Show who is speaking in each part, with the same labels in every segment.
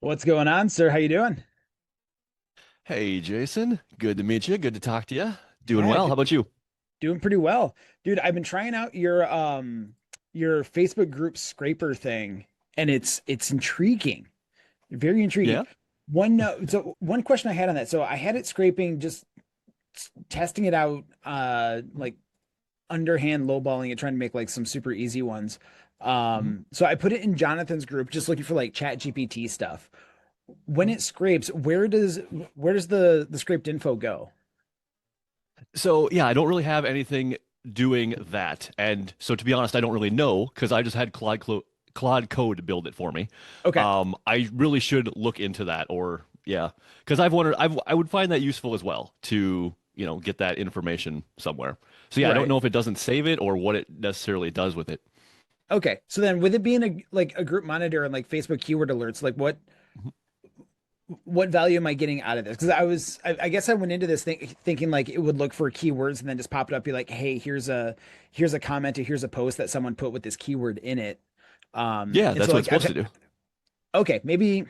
Speaker 1: What's going on, sir? How you doing?
Speaker 2: Hey, Jason. Good to meet you. Good to talk to you. Doing
Speaker 1: Yeah,
Speaker 2: well. How about you?
Speaker 1: doing pretty well. Dude, I've been trying out your Facebook group scraper thing and it's intriguing. Very intriguing.
Speaker 2: Yeah.
Speaker 1: One question I had on that. So I had it scraping just testing it out like underhand lowballing it trying to make like some super easy ones.
Speaker 2: Mhm.
Speaker 1: So I put it in Jonathan's group just looking for like chat GPT stuff. When it scrapes, where does the scraped info go?
Speaker 2: So, yeah, I don't really have anything doing that. And so, to be honest, I don't really know because I just had Claude Code build it for me.
Speaker 1: Okay.
Speaker 2: I really should look into that or, yeah, because I've wondered, I would find that useful as well to, get that information somewhere. So, yeah, I don't
Speaker 1: Right.
Speaker 2: know if it doesn't save it or what it necessarily does with it.
Speaker 1: Okay. So then with it being a group monitor and like Facebook keyword alerts, like what value am I getting out of this? Because I guess I went into this thinking like it would look for keywords and then just pop it up, be like, hey, here's a comment or here's a post that someone put with this keyword in it.
Speaker 2: Yeah,
Speaker 1: And so
Speaker 2: that's what it's
Speaker 1: like
Speaker 2: supposed to do.
Speaker 1: okay, maybe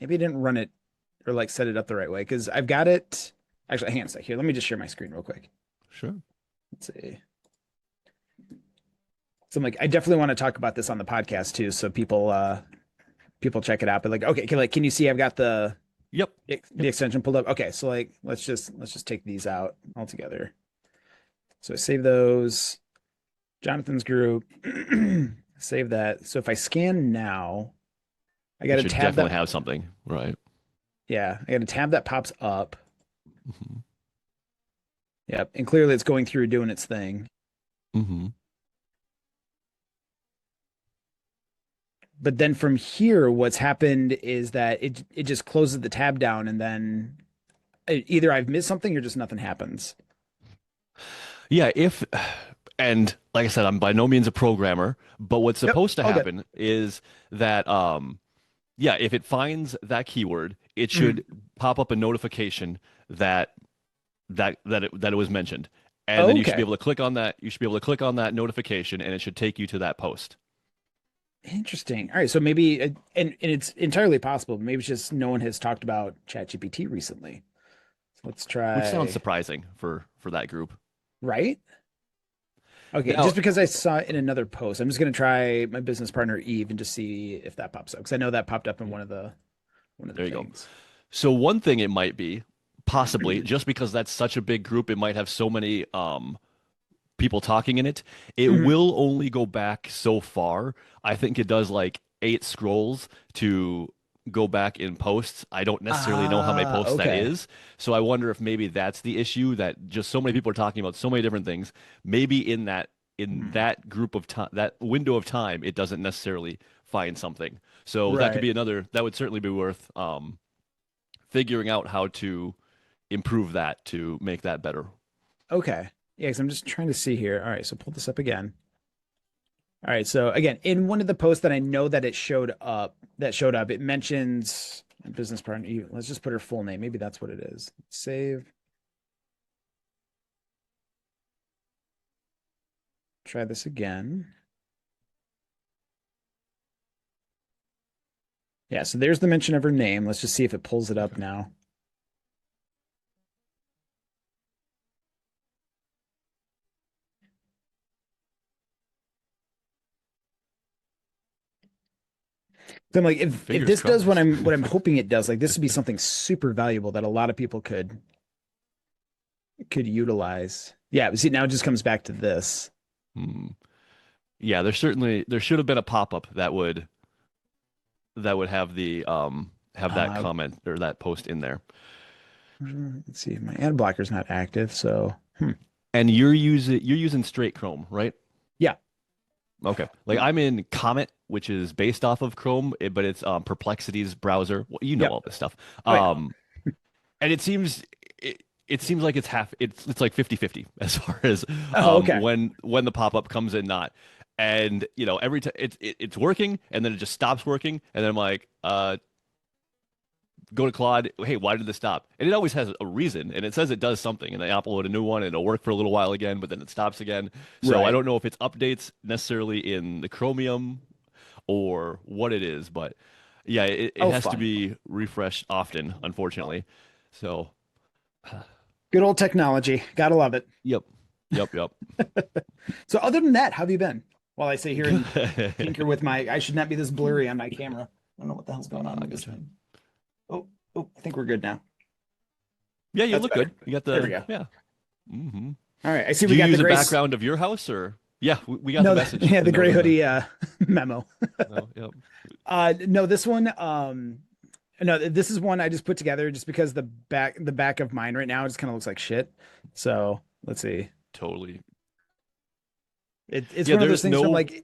Speaker 1: I didn't run it or like set it up the right way because I've got it. Actually, hang on a sec here. Let me just share my screen real quick.
Speaker 2: Sure.
Speaker 1: Let's see. So I'm like, I definitely want to talk about this on the podcast too, so people check it out. But like, okay, can you see I've got
Speaker 2: Yep.
Speaker 1: the
Speaker 2: Yep.
Speaker 1: extension pulled up? Okay, so like let's just take these out altogether. So I save those. Jonathan's group. Save that. So if I scan now, I got
Speaker 2: It
Speaker 1: a
Speaker 2: should
Speaker 1: tab
Speaker 2: definitely
Speaker 1: that
Speaker 2: have something. Right.
Speaker 1: yeah, I got a tab that pops up.
Speaker 2: hmm
Speaker 1: Yep, and clearly it's going through doing its thing.
Speaker 2: hmm
Speaker 1: But then from here, what's happened is that it just closes the tab down, and then either I've missed something or just nothing happens.
Speaker 2: Yeah, and like I said, I'm by no means a programmer, but what's
Speaker 1: Yep,
Speaker 2: supposed to
Speaker 1: all good.
Speaker 2: happen is that yeah, if it finds that keyword, it
Speaker 1: Mhm.
Speaker 2: should pop up a notification that that it was mentioned. And then you should be
Speaker 1: Okay.
Speaker 2: able to click on that. You should be able to click on that notification and it should take you to that post.
Speaker 1: Interesting. All right, so maybe and it's entirely possible. Maybe it's just no one has talked about ChatGPT recently. So let's
Speaker 2: Which sounds
Speaker 1: try,
Speaker 2: surprising for that group.
Speaker 1: right? Okay,
Speaker 2: Now,
Speaker 1: just because I saw it in another post, I'm just gonna try my business partner Eve and just see if that pops up because I know that popped up in one of the
Speaker 2: there you go.
Speaker 1: things.
Speaker 2: So one thing it might be, possibly, just because that's such a big group, it might have so many people talking in it, it
Speaker 1: Mhm.
Speaker 2: will only go back so far. I think it does like 8 scrolls to go back in posts. I don't necessarily know how many posts that
Speaker 1: Okay.
Speaker 2: is. So I wonder if maybe that's the issue that just so many people are talking about so many different things. Maybe in
Speaker 1: Mhm.
Speaker 2: that group of time, that window of time, it doesn't necessarily find something. So that could
Speaker 1: Right.
Speaker 2: be another, that would certainly be worth figuring out how to improve that to make that better.
Speaker 1: Okay. Yeah, because I'm just trying to see here. All right, so pull this up again. All right, so again, in one of the posts that I know that it showed up, it mentions business partner. Let's just put her full name. Maybe that's what it is. Save. Try this again. Yeah, so there's the mention of her name. Let's just see if it pulls it up
Speaker 2: Okay.
Speaker 1: now. So I'm like, if
Speaker 2: Fingers
Speaker 1: this does what
Speaker 2: crossed.
Speaker 1: I'm hoping it does, like this would be something super valuable that a lot of people could utilize. Yeah, see, now it just comes back to this.
Speaker 2: Hmm. Yeah, there should have been a pop-up that would have that
Speaker 1: Uh,
Speaker 2: comment or that post in there.
Speaker 1: let's see, my ad blocker's not active, so
Speaker 2: And you're using straight Chrome, right?
Speaker 1: yeah.
Speaker 2: Okay. Like I'm in Comet, which is based off of Chrome, but it's Perplexity's browser. Well, you know
Speaker 1: Yep.
Speaker 2: all this stuff.
Speaker 1: Oh yeah.
Speaker 2: And it seems like it's like 50-50 as far as
Speaker 1: Oh, okay.
Speaker 2: when the pop-up comes in not. And every time it's working and then it just stops working and then I'm like go to Claude, hey, why did this stop? And it always has a reason, and it says it does something, and I upload a new one, and it'll work for a little while again, but then it stops again. So I
Speaker 1: Right.
Speaker 2: don't know if it's updates necessarily in the Chromium or what it is, but Yeah, it
Speaker 1: Oh,
Speaker 2: has to
Speaker 1: fun.
Speaker 2: be refreshed often, unfortunately. So,
Speaker 1: Good old technology. Gotta love it.
Speaker 2: yep, yep.
Speaker 1: So other than that, how have you been? While I sit here and
Speaker 2: Good.
Speaker 1: tinker with my, I should not be this blurry on my camera. I don't know what the hell's going on
Speaker 2: I
Speaker 1: with this
Speaker 2: gotcha.
Speaker 1: thing. Oh, oh, I think we're good now.
Speaker 2: Yeah, you
Speaker 1: That's
Speaker 2: look
Speaker 1: better.
Speaker 2: good. You got
Speaker 1: There we
Speaker 2: the
Speaker 1: go.
Speaker 2: yeah. hmm
Speaker 1: All right. I see
Speaker 2: Do
Speaker 1: we
Speaker 2: you
Speaker 1: got the
Speaker 2: use a
Speaker 1: gray.
Speaker 2: background of your house or? Yeah, we got the
Speaker 1: No,
Speaker 2: message,
Speaker 1: yeah,
Speaker 2: the
Speaker 1: the
Speaker 2: note
Speaker 1: gray
Speaker 2: in the.
Speaker 1: hoodie memo.
Speaker 2: No, yep.
Speaker 1: No, this one, no, this is one I just put together just because the back of mine right now just kind of looks like shit. So let's see.
Speaker 2: Totally.
Speaker 1: It's
Speaker 2: Yeah,
Speaker 1: one of those
Speaker 2: there's
Speaker 1: things where I'm
Speaker 2: no.
Speaker 1: like,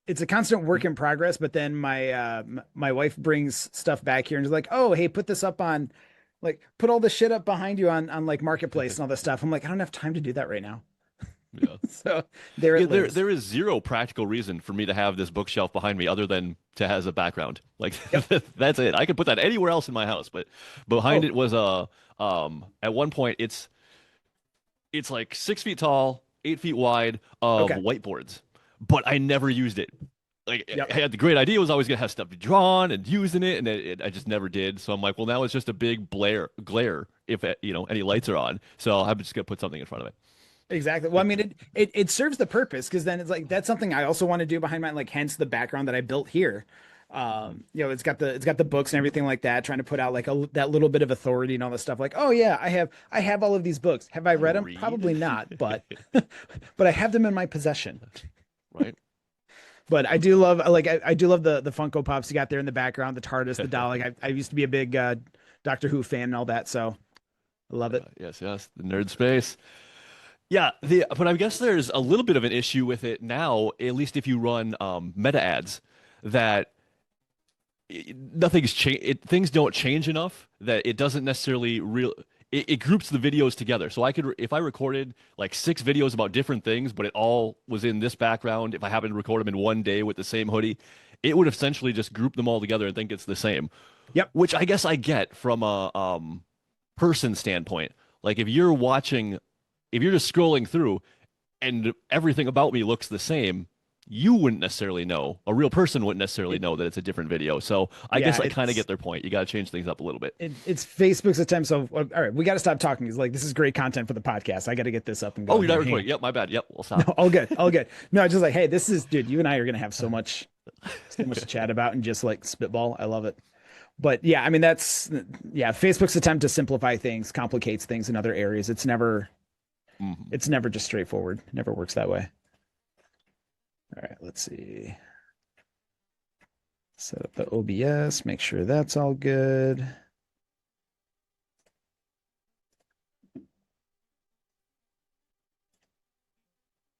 Speaker 1: it's a constant work in progress, but then my wife brings stuff back here and is like, oh, hey, put this up on, like, put all this shit up behind you on like Marketplace and all this stuff. I'm like, I don't have time to do that right now.
Speaker 2: Yeah.
Speaker 1: So there
Speaker 2: Yeah,
Speaker 1: it
Speaker 2: there
Speaker 1: lives.
Speaker 2: there is zero practical reason for me to have this bookshelf behind me other than to has a background. Like
Speaker 1: Yep.
Speaker 2: that's it. I could put that anywhere else in my house, but behind
Speaker 1: Oh,
Speaker 2: it was a at one point it's like 6 feet tall, 8 feet wide of
Speaker 1: okay.
Speaker 2: whiteboards, but I never used it. Like
Speaker 1: Yep.
Speaker 2: I had the great idea was I was gonna have stuff drawn and using it, and I just never did. So I'm like, well, now it's just a big glare if any lights are on. So I'm just gonna put something in front of it.
Speaker 1: Exactly. Well, I mean, it serves the purpose because then it's like that's something I also want to do behind mine, like hence the background that I built here. It's got the books and everything like that, trying to put out like that little bit of authority and all this stuff. Like, oh yeah, I have all of these books. Have I
Speaker 2: I
Speaker 1: read them?
Speaker 2: read,
Speaker 1: Probably not, but but I have them in my possession.
Speaker 2: right?
Speaker 1: But I do love I do love the Funko Pops you got there in the background, the TARDIS, the Dalek. I used to be a big Doctor Who fan and all that, so I love it.
Speaker 2: Yes, the nerd space. Yeah, but I guess there's a little bit of an issue with it now, at least if you run meta ads, that nothing's changed. Things don't change enough that it doesn't necessarily it groups the videos together. So I could, if I recorded like 6 videos about different things, but it all was in this background, if I happened to record them in one day with the same hoodie, it would essentially just group them all together and think it's the same.
Speaker 1: Yep.
Speaker 2: Which I guess I get from a person standpoint. Like if you're just scrolling through and everything about me looks the same, you wouldn't necessarily know. A real person wouldn't necessarily
Speaker 1: It,
Speaker 2: know that it's a different video. So I
Speaker 1: yeah,
Speaker 2: guess I kind of
Speaker 1: it's
Speaker 2: get their point. You got to change things up a little bit.
Speaker 1: it's Facebook's attempt. So, all right, we got to stop talking. It's like this is great content for the podcast. I got to get this up and
Speaker 2: Oh,
Speaker 1: going
Speaker 2: you're not
Speaker 1: here. Hang
Speaker 2: recording.
Speaker 1: on.
Speaker 2: Yep, my bad. Yep, we'll
Speaker 1: No,
Speaker 2: stop.
Speaker 1: all good, all good. No, it's just like, hey, this is, dude. You and I are gonna have so much to chat about and just like spitball. I love it. But yeah, I mean, yeah. Facebook's attempt to simplify things complicates things in other areas.
Speaker 2: Mhm.
Speaker 1: It's never just straightforward. It never works that way. All right, let's see. Set up the OBS. Make sure that's all good.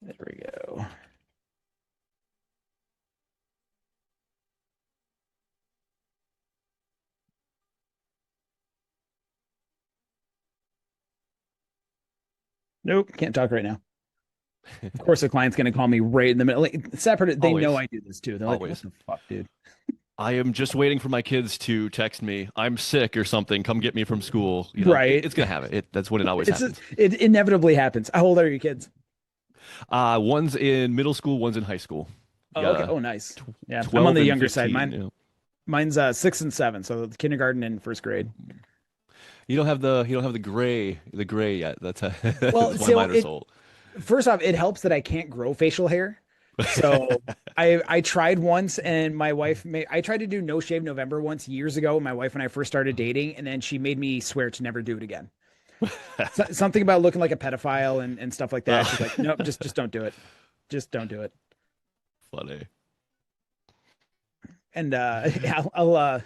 Speaker 1: There we go. Nope, can't talk right now. Of course, the client's going to call me right in the middle. Like, sad part, they know
Speaker 2: Always,
Speaker 1: I do this too. They're like, "What
Speaker 2: always.
Speaker 1: the fuck, dude?"
Speaker 2: I am just waiting for my kids to text me, I'm sick or something. Come get me from school.
Speaker 1: Right?
Speaker 2: It's gonna happen. That's when it always
Speaker 1: It's
Speaker 2: happens.
Speaker 1: it inevitably happens. How old are your kids?
Speaker 2: One's in middle school, one's in high school.
Speaker 1: Oh, okay.
Speaker 2: Yeah,
Speaker 1: Oh, nice. Yeah, I'm on
Speaker 2: 12
Speaker 1: the
Speaker 2: and
Speaker 1: younger side.
Speaker 2: 15. You know.
Speaker 1: Mine's 6 and 7, so kindergarten and first grade.
Speaker 2: You don't have the gray yet.
Speaker 1: Well,
Speaker 2: That's why
Speaker 1: so
Speaker 2: mine are sold.
Speaker 1: first off, it helps that I can't grow facial hair. So I tried once, and my wife made I tried to do no shave November once years ago. My wife and I first started dating, and then she made me swear to never do it again. Something about looking like a pedophile and stuff like that. She's like, nope, just don't do it. Just don't do it.
Speaker 2: Funny.
Speaker 1: And yeah, I'll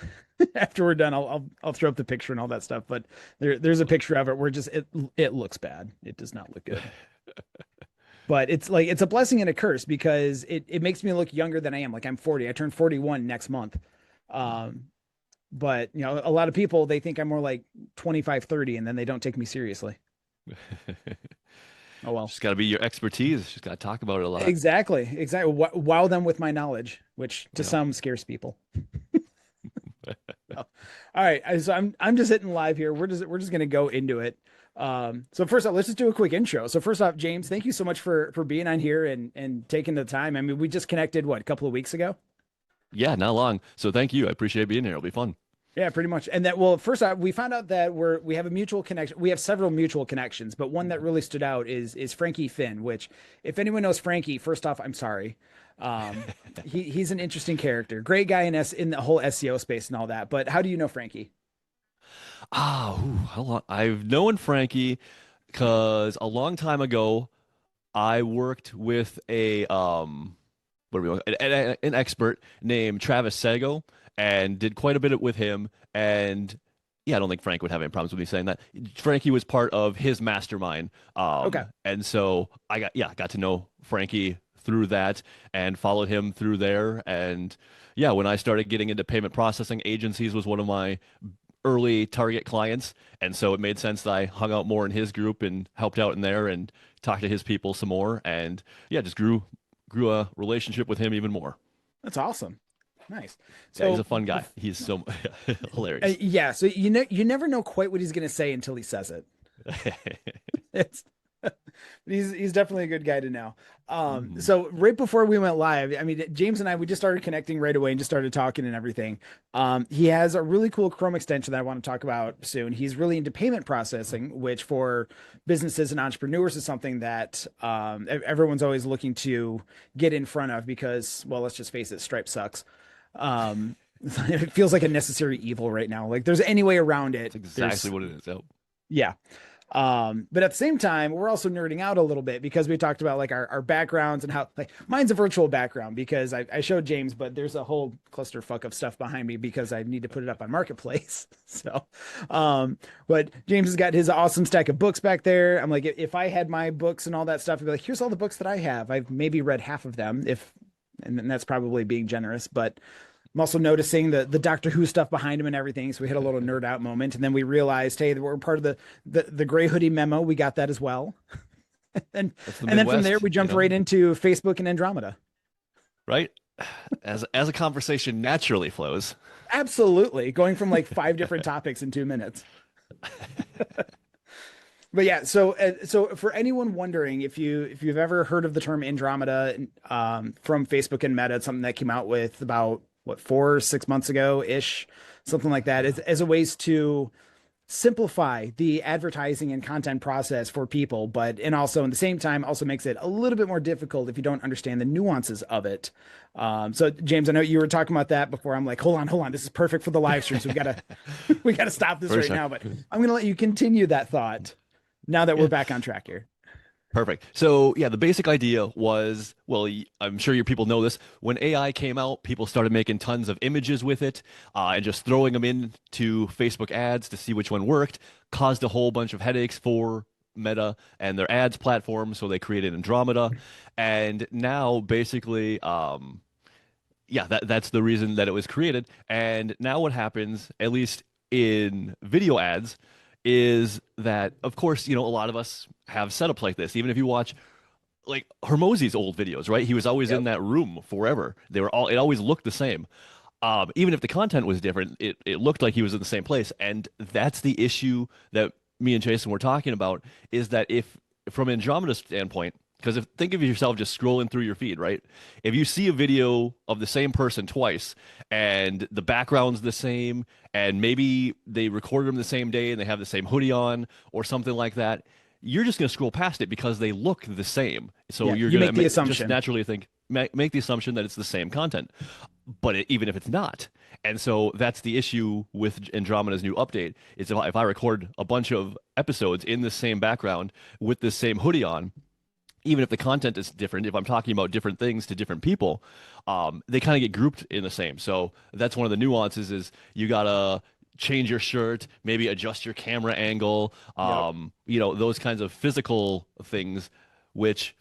Speaker 1: after we're done, I'll throw up the picture and all that stuff. But there's a picture of it where just it looks bad. It does not look good. But it's like it's a blessing and a curse because it makes me look younger than I am. Like I'm 40. I turn 41 next month. Um, but a lot of people they think I'm more like 25, 30, and then they don't take me seriously. Oh well.
Speaker 2: Just got to be your expertise. Just got to talk about it a lot.
Speaker 1: Exactly. Exactly. Wow them with my knowledge, which to
Speaker 2: Yeah.
Speaker 1: some scares people. All right. So I'm just hitting live here. We're just gonna go into it. So first off, let's just do a quick intro. So first off, James, thank you so much for being on here and taking the time. I mean, we just connected what a couple of weeks ago.
Speaker 2: Yeah, not long. So thank you. I appreciate being here. It'll be fun.
Speaker 1: Yeah, pretty much. And that, well, first off, we found out that we have a mutual connection. We have several mutual connections, but one that really stood out is Frankie Finn, which if anyone knows Frankie, first off, I'm sorry. Um, he's an interesting character, great guy in the whole SEO space and all that. But how do you know Frankie?
Speaker 2: How long? I've known Frankie because a long time ago I worked with what are we an expert named Travis Sago and did quite a bit with him. And yeah, I don't think Frank would have any problems with me saying that. Frankie was part of his mastermind.
Speaker 1: Okay.
Speaker 2: And so got to know Frankie through that and followed him through there. And yeah, when I started getting into payment processing, agencies was one of my early target clients. And so it made sense that I hung out more in his group and helped out in there and talked to his people some more. And yeah, just grew a relationship with him even more.
Speaker 1: That's awesome. Nice.
Speaker 2: Yeah, he's a
Speaker 1: So,
Speaker 2: fun guy. He's so hilarious.
Speaker 1: yeah, so you never know quite what he's going to say until he says it. It's he's definitely a good guy to know.
Speaker 2: Mhm.
Speaker 1: So right before we went live, I mean, James and I, we just started connecting right away and just started talking and everything. He has a really cool Chrome extension that I want to talk about soon. He's really into payment processing, which for businesses and entrepreneurs is something that everyone's always looking to get in front of because, well, let's just face it, Stripe sucks. Um, it feels like a necessary evil right now. Like there's any way around it.
Speaker 2: That's exactly
Speaker 1: There's
Speaker 2: what it is. Oh,
Speaker 1: yeah. But at the same time, we're also nerding out a little bit because we talked about like our backgrounds and how like mine's a virtual background because I showed James, but there's a whole clusterfuck of stuff behind me because I need to put it up on Marketplace. So, but James has got his awesome stack of books back there. I'm like, if I had my books and all that stuff, I'd be like, here's all the books that I have. I've maybe read half of them and that's probably being generous, but I'm also noticing the Doctor Who stuff behind him and everything. So we had a little nerd out moment, and then we realized, hey, we're part of the gray hoodie memo. We got that as well, and
Speaker 2: that's the
Speaker 1: and then from there
Speaker 2: Midwest,
Speaker 1: we jumped right into Facebook and Andromeda.
Speaker 2: right? As a conversation naturally flows.
Speaker 1: Absolutely, going from like five different topics in 2 minutes. But yeah, so for anyone wondering if you've ever heard of the term Andromeda from Facebook and Meta, it's something that came out with about what 4 or 6 months ago ish, something like that, as a ways to simplify the advertising and content process for people, but and also in the same time also makes it a little bit more difficult if you don't understand the nuances of it. So James, I know you were talking about that before. I'm like, hold on, this is perfect for the live stream, so we gotta we gotta stop this
Speaker 2: For
Speaker 1: right
Speaker 2: sure.
Speaker 1: now. But I'm gonna let you continue that thought now that we're
Speaker 2: Yeah.
Speaker 1: back on track here.
Speaker 2: Perfect. So, yeah, the basic idea was, well, I'm sure your people know this. When AI came out, people started making tons of images with it and just throwing them into Facebook ads to see which one worked, caused a whole bunch of headaches for Meta and their ads platform. So they created Andromeda. And now, basically, yeah, that's the reason that it was created. And now what happens, at least in video ads, is that of course, a lot of us have setups like this. Even if you watch like Hermosi's old videos, right? He was always in
Speaker 1: Yep.
Speaker 2: that room forever. It always looked the same. Even if the content was different, it looked like he was in the same place. And that's the issue that me and Jason were talking about is that if from Andromeda's standpoint, because if think of yourself just scrolling through your feed, right? If you see a video of the same person twice and the background's the same, and maybe they recorded them the same day and they have the same hoodie on or something like that, you're just going to scroll past it because they look the same. So
Speaker 1: Yeah,
Speaker 2: you're
Speaker 1: you
Speaker 2: going
Speaker 1: make the
Speaker 2: to just
Speaker 1: assumption.
Speaker 2: naturally make the assumption that it's the same content, but even if it's not. And so that's the issue with Andromeda's new update is if I record a bunch of episodes in the same background with the same hoodie on, even if the content is different, if I'm talking about different things to different people, they kind of get grouped in the same. So that's one of the nuances is you gotta change your shirt, maybe adjust your camera angle,
Speaker 1: Yep.
Speaker 2: those kinds of physical things, which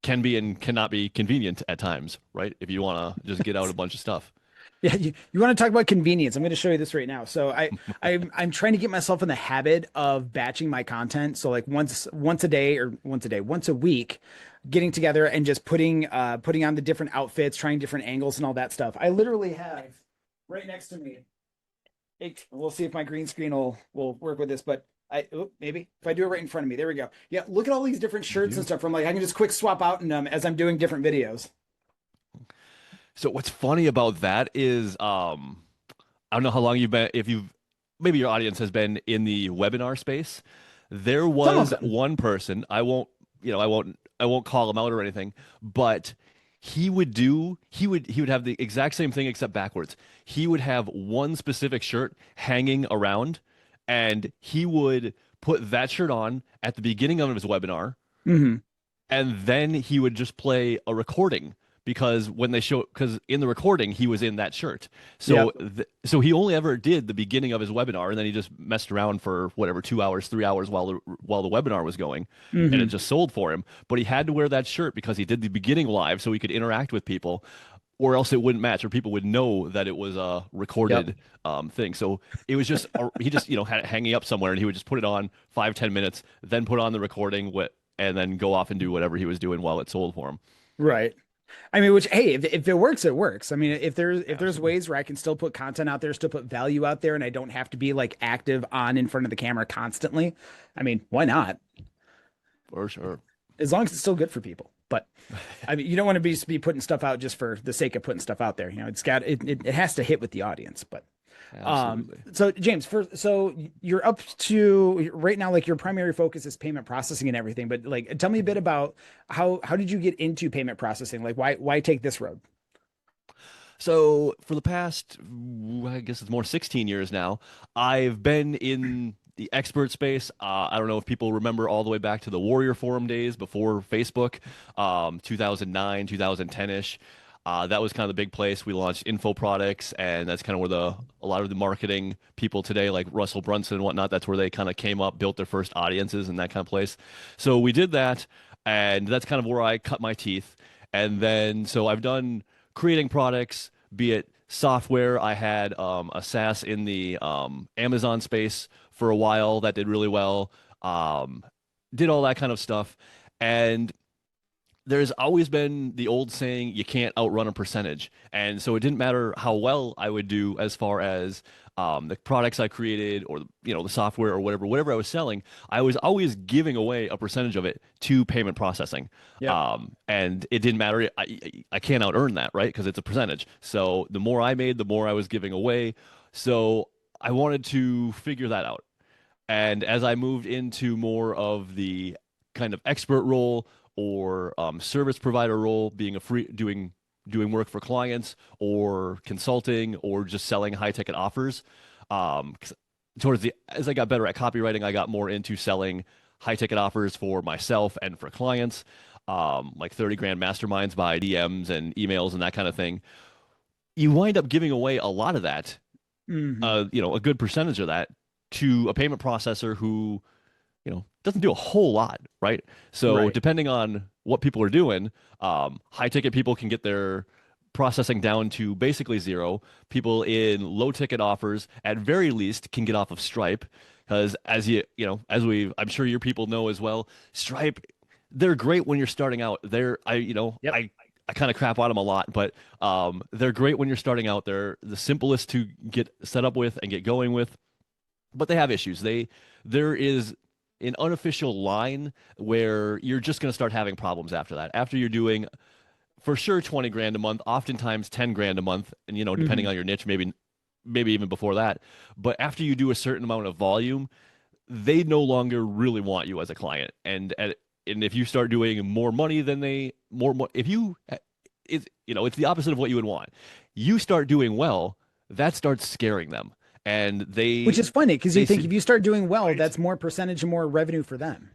Speaker 2: can be and cannot be convenient at times, right? If you want to just get out a bunch of stuff.
Speaker 1: Yeah, you want to talk about convenience? I'm going to show you this right now. So I'm trying to get myself in the habit of batching my content. So like once a day or once a week, getting together and just putting on the different outfits, trying different angles and all that stuff. I literally have right next to me. We'll see if my green screen will work with this, but maybe if I do it right in front of me, there we go. Yeah, look at all these different shirts and
Speaker 2: You.
Speaker 1: stuff from like I can just quick swap out in them as I'm doing different videos.
Speaker 2: So what's funny about that is I don't know how long you've been, if you've, maybe your audience has been in the webinar space. There
Speaker 1: Some of
Speaker 2: was
Speaker 1: them.
Speaker 2: one person, I won't call him out or anything, but he would have the exact same thing except backwards. He would have one specific shirt hanging around, and he would put that shirt on at the beginning of his webinar,
Speaker 1: Hmm.
Speaker 2: and then he would just play a recording because because in the recording he was in that shirt. So
Speaker 1: Yep.
Speaker 2: so he only ever did the beginning of his webinar, and then he just messed around for whatever 2 hours, 3 hours while the webinar was going, and it
Speaker 1: Hmm.
Speaker 2: just sold for him. But he had to wear that shirt because he did the beginning live so he could interact with people, or else it wouldn't match, or people would know that it was a
Speaker 1: Yep.
Speaker 2: recorded thing. So it was just he just had it hanging up somewhere, and he would just put it on 5, 10 minutes, then put on the recording, and then go off and do whatever he was doing while it sold for him.
Speaker 1: Right. I mean, which, hey, if it works, it works. I mean, if there's
Speaker 2: Absolutely,
Speaker 1: ways where I can still put content out there, still put value out there, and I don't have to be like active on in front of the camera constantly, I mean, why not?
Speaker 2: for sure.
Speaker 1: As long as it's still good for people. But I mean, you don't want to be putting stuff out just for the sake of putting stuff out there. It has to hit with the audience. But
Speaker 2: Absolutely.
Speaker 1: so James, so you're up to right now, like your primary focus is payment processing and everything. But like, tell me a bit about how did you get into payment processing? Like, why take this road?
Speaker 2: So for the past, I guess it's more 16 years now, I've been in the expert space. I don't know if people remember all the way back to the Warrior Forum days before Facebook, 2009, 2010-ish. That was kind of the big place. We launched info products, and that's kind of where a lot of the marketing people today, like Russell Brunson and whatnot, that's where they kind of came up, built their first audiences and that kind of place. So we did that, and that's kind of where I cut my teeth. And then so I've done creating products, be it software. I had a SaaS in the Amazon space for a while that did really well. Did all that kind of stuff, and there's always been the old saying, you can't outrun a percentage. And so it didn't matter how well I would do as far as the products I created or the software or whatever I was selling. I was always giving away a percentage of it to payment processing.
Speaker 1: Yep.
Speaker 2: And it didn't matter. I can't out earn that, right? Because it's a percentage. So the more I made, the more I was giving away. So I wanted to figure that out. And as I moved into more of the kind of expert role or service provider role, being a free doing work for clients or consulting or just selling high ticket offers, 'cause towards the as I got better at copywriting, I got more into selling high ticket offers for myself and for clients, like 30 grand masterminds by DMs and emails and that kind of thing. You wind up giving away a lot of that,
Speaker 1: Hmm.
Speaker 2: a good percentage of that to a payment processor who, doesn't do a whole lot, right? So
Speaker 1: Right.
Speaker 2: depending on what people are doing, high ticket people can get their processing down to basically zero. People in low ticket offers, at very least, can get off of Stripe because I'm sure your people know as well, Stripe, they're great when you're starting out.
Speaker 1: Yep.
Speaker 2: I kind of crap on them a lot, but they're great when you're starting out. They're the simplest to get set up with and get going with, but they have issues. There is an unofficial line where you're just going to start having problems after that. After you're doing for sure 20 grand a month, oftentimes 10 grand a month, and depending
Speaker 1: Hmm.
Speaker 2: on your niche, maybe even before that. But after you do a certain amount of volume, they no longer really want you as a client. And if you start doing more money than they more if you it's the opposite of what you would want. You start doing well, that starts scaring them, and
Speaker 1: Which is funny because you
Speaker 2: they
Speaker 1: think
Speaker 2: see
Speaker 1: if you start doing well,
Speaker 2: right.
Speaker 1: that's more percentage and more revenue for them.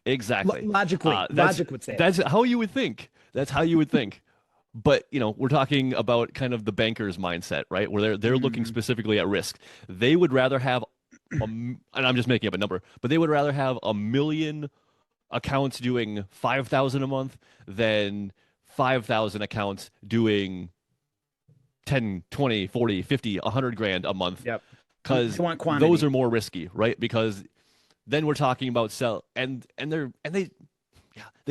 Speaker 2: Exactly.
Speaker 1: Logically,
Speaker 2: That's
Speaker 1: logic would say that.
Speaker 2: that's how you would think. That's how you would think. But we're talking about kind of the banker's mindset, right? Where they're looking
Speaker 1: Hmm.
Speaker 2: specifically at risk. They would rather have and I'm just making up a number, but they would rather have 1 million accounts doing 5,000 a month than 5,000 accounts doing 10, 20, 40, 50, 100 grand a month,
Speaker 1: Yep. They
Speaker 2: because
Speaker 1: want
Speaker 2: those
Speaker 1: quantity.
Speaker 2: are more risky, right? Because then we're talking about sell and they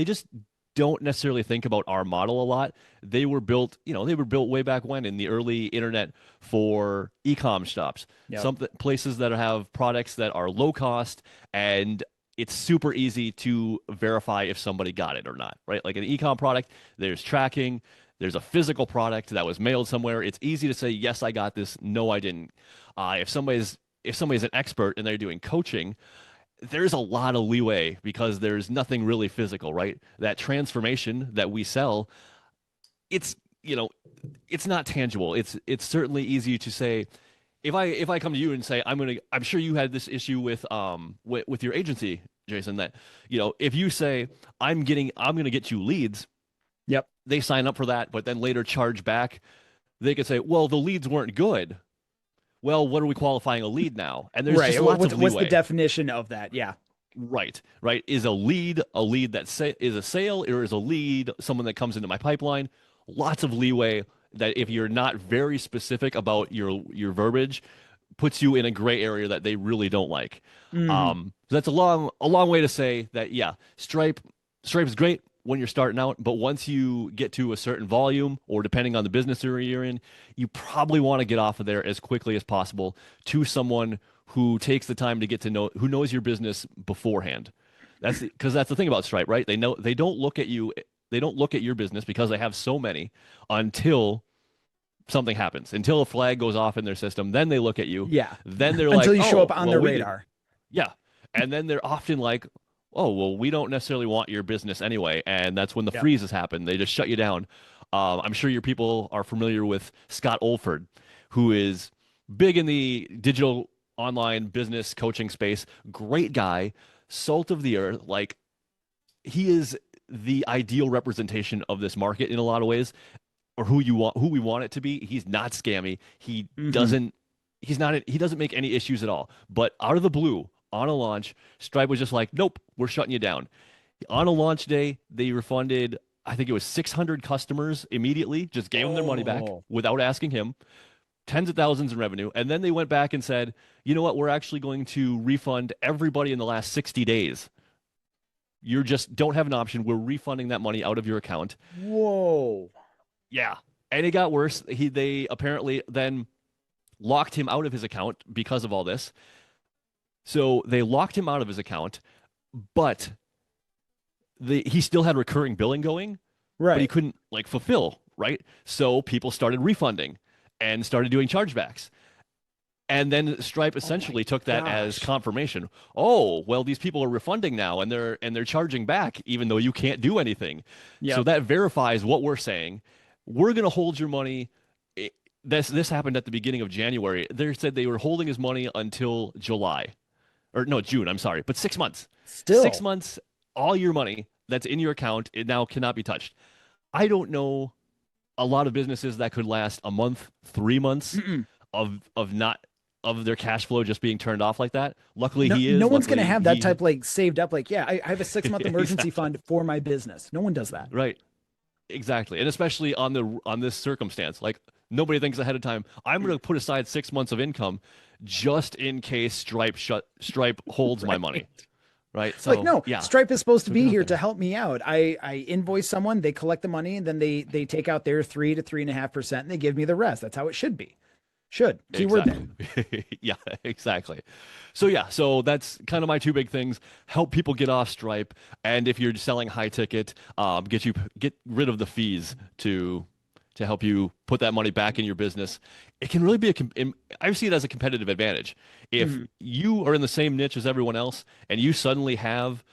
Speaker 2: just don't necessarily think about our model a lot. They were built way back when in the early internet for e-com shops,
Speaker 1: Yep.
Speaker 2: some places that have products that are low cost, and it's super easy to verify if somebody got it or not, right? Like an e-com product, there's tracking, there's a physical product that was mailed somewhere. It's easy to say, yes, I got this. No, I didn't. If somebody's an expert and they're doing coaching, there's a lot of leeway because there's nothing really physical, right? That transformation that we sell, it's you know, it's not tangible. It's certainly easy to say, if I come to you and say I'm sure you had this issue with your agency, Jason, that if you say I'm gonna get you leads,
Speaker 1: Yep.
Speaker 2: they sign up for that, but then later charge back, they could say, well, the leads weren't good. Well, what are we qualifying a lead now? And there's
Speaker 1: Right.
Speaker 2: just lots of
Speaker 1: What's the
Speaker 2: leeway.
Speaker 1: definition of that? Yeah.
Speaker 2: Right, right. Is a lead that is a sale, or is a lead someone that comes into my pipeline? Lots of leeway that if you're not very specific about your verbiage, puts you in a gray area that they really don't like.
Speaker 1: Hmm.
Speaker 2: So that's a long way to say that yeah, Stripe is great when you're starting out, but once you get to a certain volume, or depending on the business area you're in, you probably want to get off of there as quickly as possible to someone who takes the time to get to know, who knows your business beforehand. Because that's the thing about Stripe, right? They don't look at you, they don't look at your business because they have so many until something happens, until a flag goes off in their system. Then they look at you.
Speaker 1: Yeah.
Speaker 2: Then they're
Speaker 1: Until
Speaker 2: like,
Speaker 1: you show
Speaker 2: oh,
Speaker 1: up on
Speaker 2: well,
Speaker 1: their
Speaker 2: we did,
Speaker 1: radar.
Speaker 2: yeah. And then they're often like, oh, well, we don't necessarily want your business anyway. And that's when the
Speaker 1: Yep.
Speaker 2: freezes happen. They just shut you down. I'm sure your people are familiar with Scott Olford, who is big in the digital online business coaching space. Great guy, salt of the earth. Like, he is the ideal representation of this market in a lot of ways, or who we want it to be. He's not scammy.
Speaker 1: Hmm.
Speaker 2: He doesn't make any issues at all. But out of the blue, on a launch, Stripe was just like, nope, we're shutting you down. On a launch day, they refunded, I think it was 600 customers immediately, just gave them their money back
Speaker 1: Oh.
Speaker 2: without asking him, tens of thousands in revenue. And then they went back and said, you know what, we're actually going to refund everybody in the last 60 days. You just don't have an option. We're refunding that money out of your account.
Speaker 1: Whoa.
Speaker 2: Yeah. And it got worse. They apparently then locked him out of his account because of all this. So they locked him out of his account, but he still had recurring billing going, but he
Speaker 1: Right.
Speaker 2: couldn't like fulfill, right? So people started refunding and started doing chargebacks. And then Stripe
Speaker 1: Oh my
Speaker 2: essentially took that as
Speaker 1: gosh.
Speaker 2: confirmation. Oh, well, these people are refunding now, and they're charging back, even though you can't do anything. So
Speaker 1: Yep.
Speaker 2: that verifies what we're saying. We're going to hold your money. This happened at the beginning of January. They said they were holding his money until July, or no, June. I'm sorry, but 6 months. Six
Speaker 1: Still.
Speaker 2: months, all your money that's in your account, it now cannot be touched. I don't know a lot of businesses that could last a month, 3 months
Speaker 1: Mm-mm.
Speaker 2: of not of their cash flow just being turned off like that. Luckily
Speaker 1: No,
Speaker 2: he
Speaker 1: no
Speaker 2: is.
Speaker 1: one's gonna
Speaker 2: Luckily
Speaker 1: have that
Speaker 2: he
Speaker 1: type like saved up. Like, yeah, I have a 6 month emergency
Speaker 2: exactly.
Speaker 1: fund for my business. No one does that.
Speaker 2: Right. Exactly. And especially on this circumstance. Like nobody thinks ahead of time, I'm going to put aside 6 months of income just in case Stripe holds my money.
Speaker 1: Right.
Speaker 2: Right?
Speaker 1: It's like,
Speaker 2: So,
Speaker 1: no,
Speaker 2: yeah.
Speaker 1: Stripe is supposed to
Speaker 2: So get
Speaker 1: be
Speaker 2: out
Speaker 1: here
Speaker 2: there.
Speaker 1: to help me out. I invoice someone, they collect the money, and then they take out their 3 to 3.5%, and they give me the rest. That's how it should be. Should. Keyword there.
Speaker 2: Exactly. Yeah, exactly. So yeah, so that's kind of my two big things. Help people get off Stripe, and if you're selling high ticket, get rid of the fees to help you put that money back in your business. It can really be I see it as a competitive advantage. If
Speaker 1: Mhm.
Speaker 2: you are in the same niche as everyone else, and you suddenly have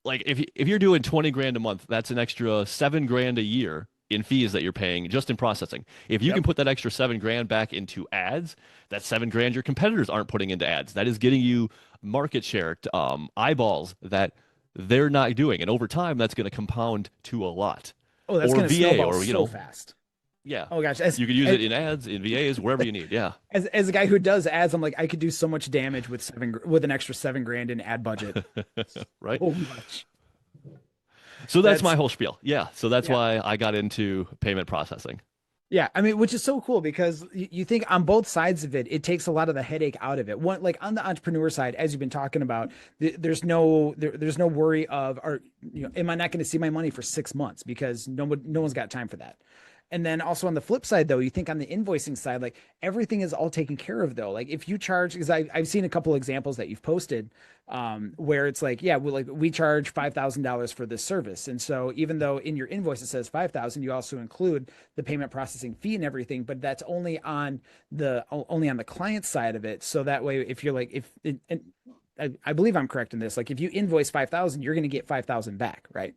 Speaker 2: like if you're doing 20 grand a month, that's an extra 7 grand a year in fees that you're paying just in processing. If you can
Speaker 1: Yep.
Speaker 2: put that extra 7 grand back into ads, that's 7 grand your competitors aren't putting into ads. That is getting you market share, eyeballs that they're not doing, and over time, that's going to compound to a lot.
Speaker 1: Oh, that's
Speaker 2: Or
Speaker 1: gonna
Speaker 2: VA,
Speaker 1: snowball
Speaker 2: or
Speaker 1: so fast.
Speaker 2: yeah,
Speaker 1: Oh gosh,
Speaker 2: you could use it in ads, in VAs, wherever you need. Yeah,
Speaker 1: as a guy who does ads, I'm like, I could do so much damage with with an extra 7 grand in ad budget.
Speaker 2: right.
Speaker 1: So much.
Speaker 2: So that's my
Speaker 1: That's
Speaker 2: whole spiel. Yeah, so that's
Speaker 1: yeah.
Speaker 2: why I got into payment processing.
Speaker 1: Yeah, I mean, which is so cool because you think on both sides of it, it takes a lot of the headache out of it. One, like on the entrepreneur side, as you've been talking about, there's no worry of, am I not going to see my money for 6 months because no one's got time for that. And then also on the flip side, though, you think on the invoicing side, like everything is all taken care of, though. Like if you charge, because I've seen a couple examples that you've posted, where it's like, yeah, we charge $5,000 for this service, and so even though in your invoice it says 5,000, you also include the payment processing fee and everything, but that's only on the client side of it. So that way, if you're like, if and I believe I'm correct in this, like if you invoice 5,000, you're going to get 5,000 back, right?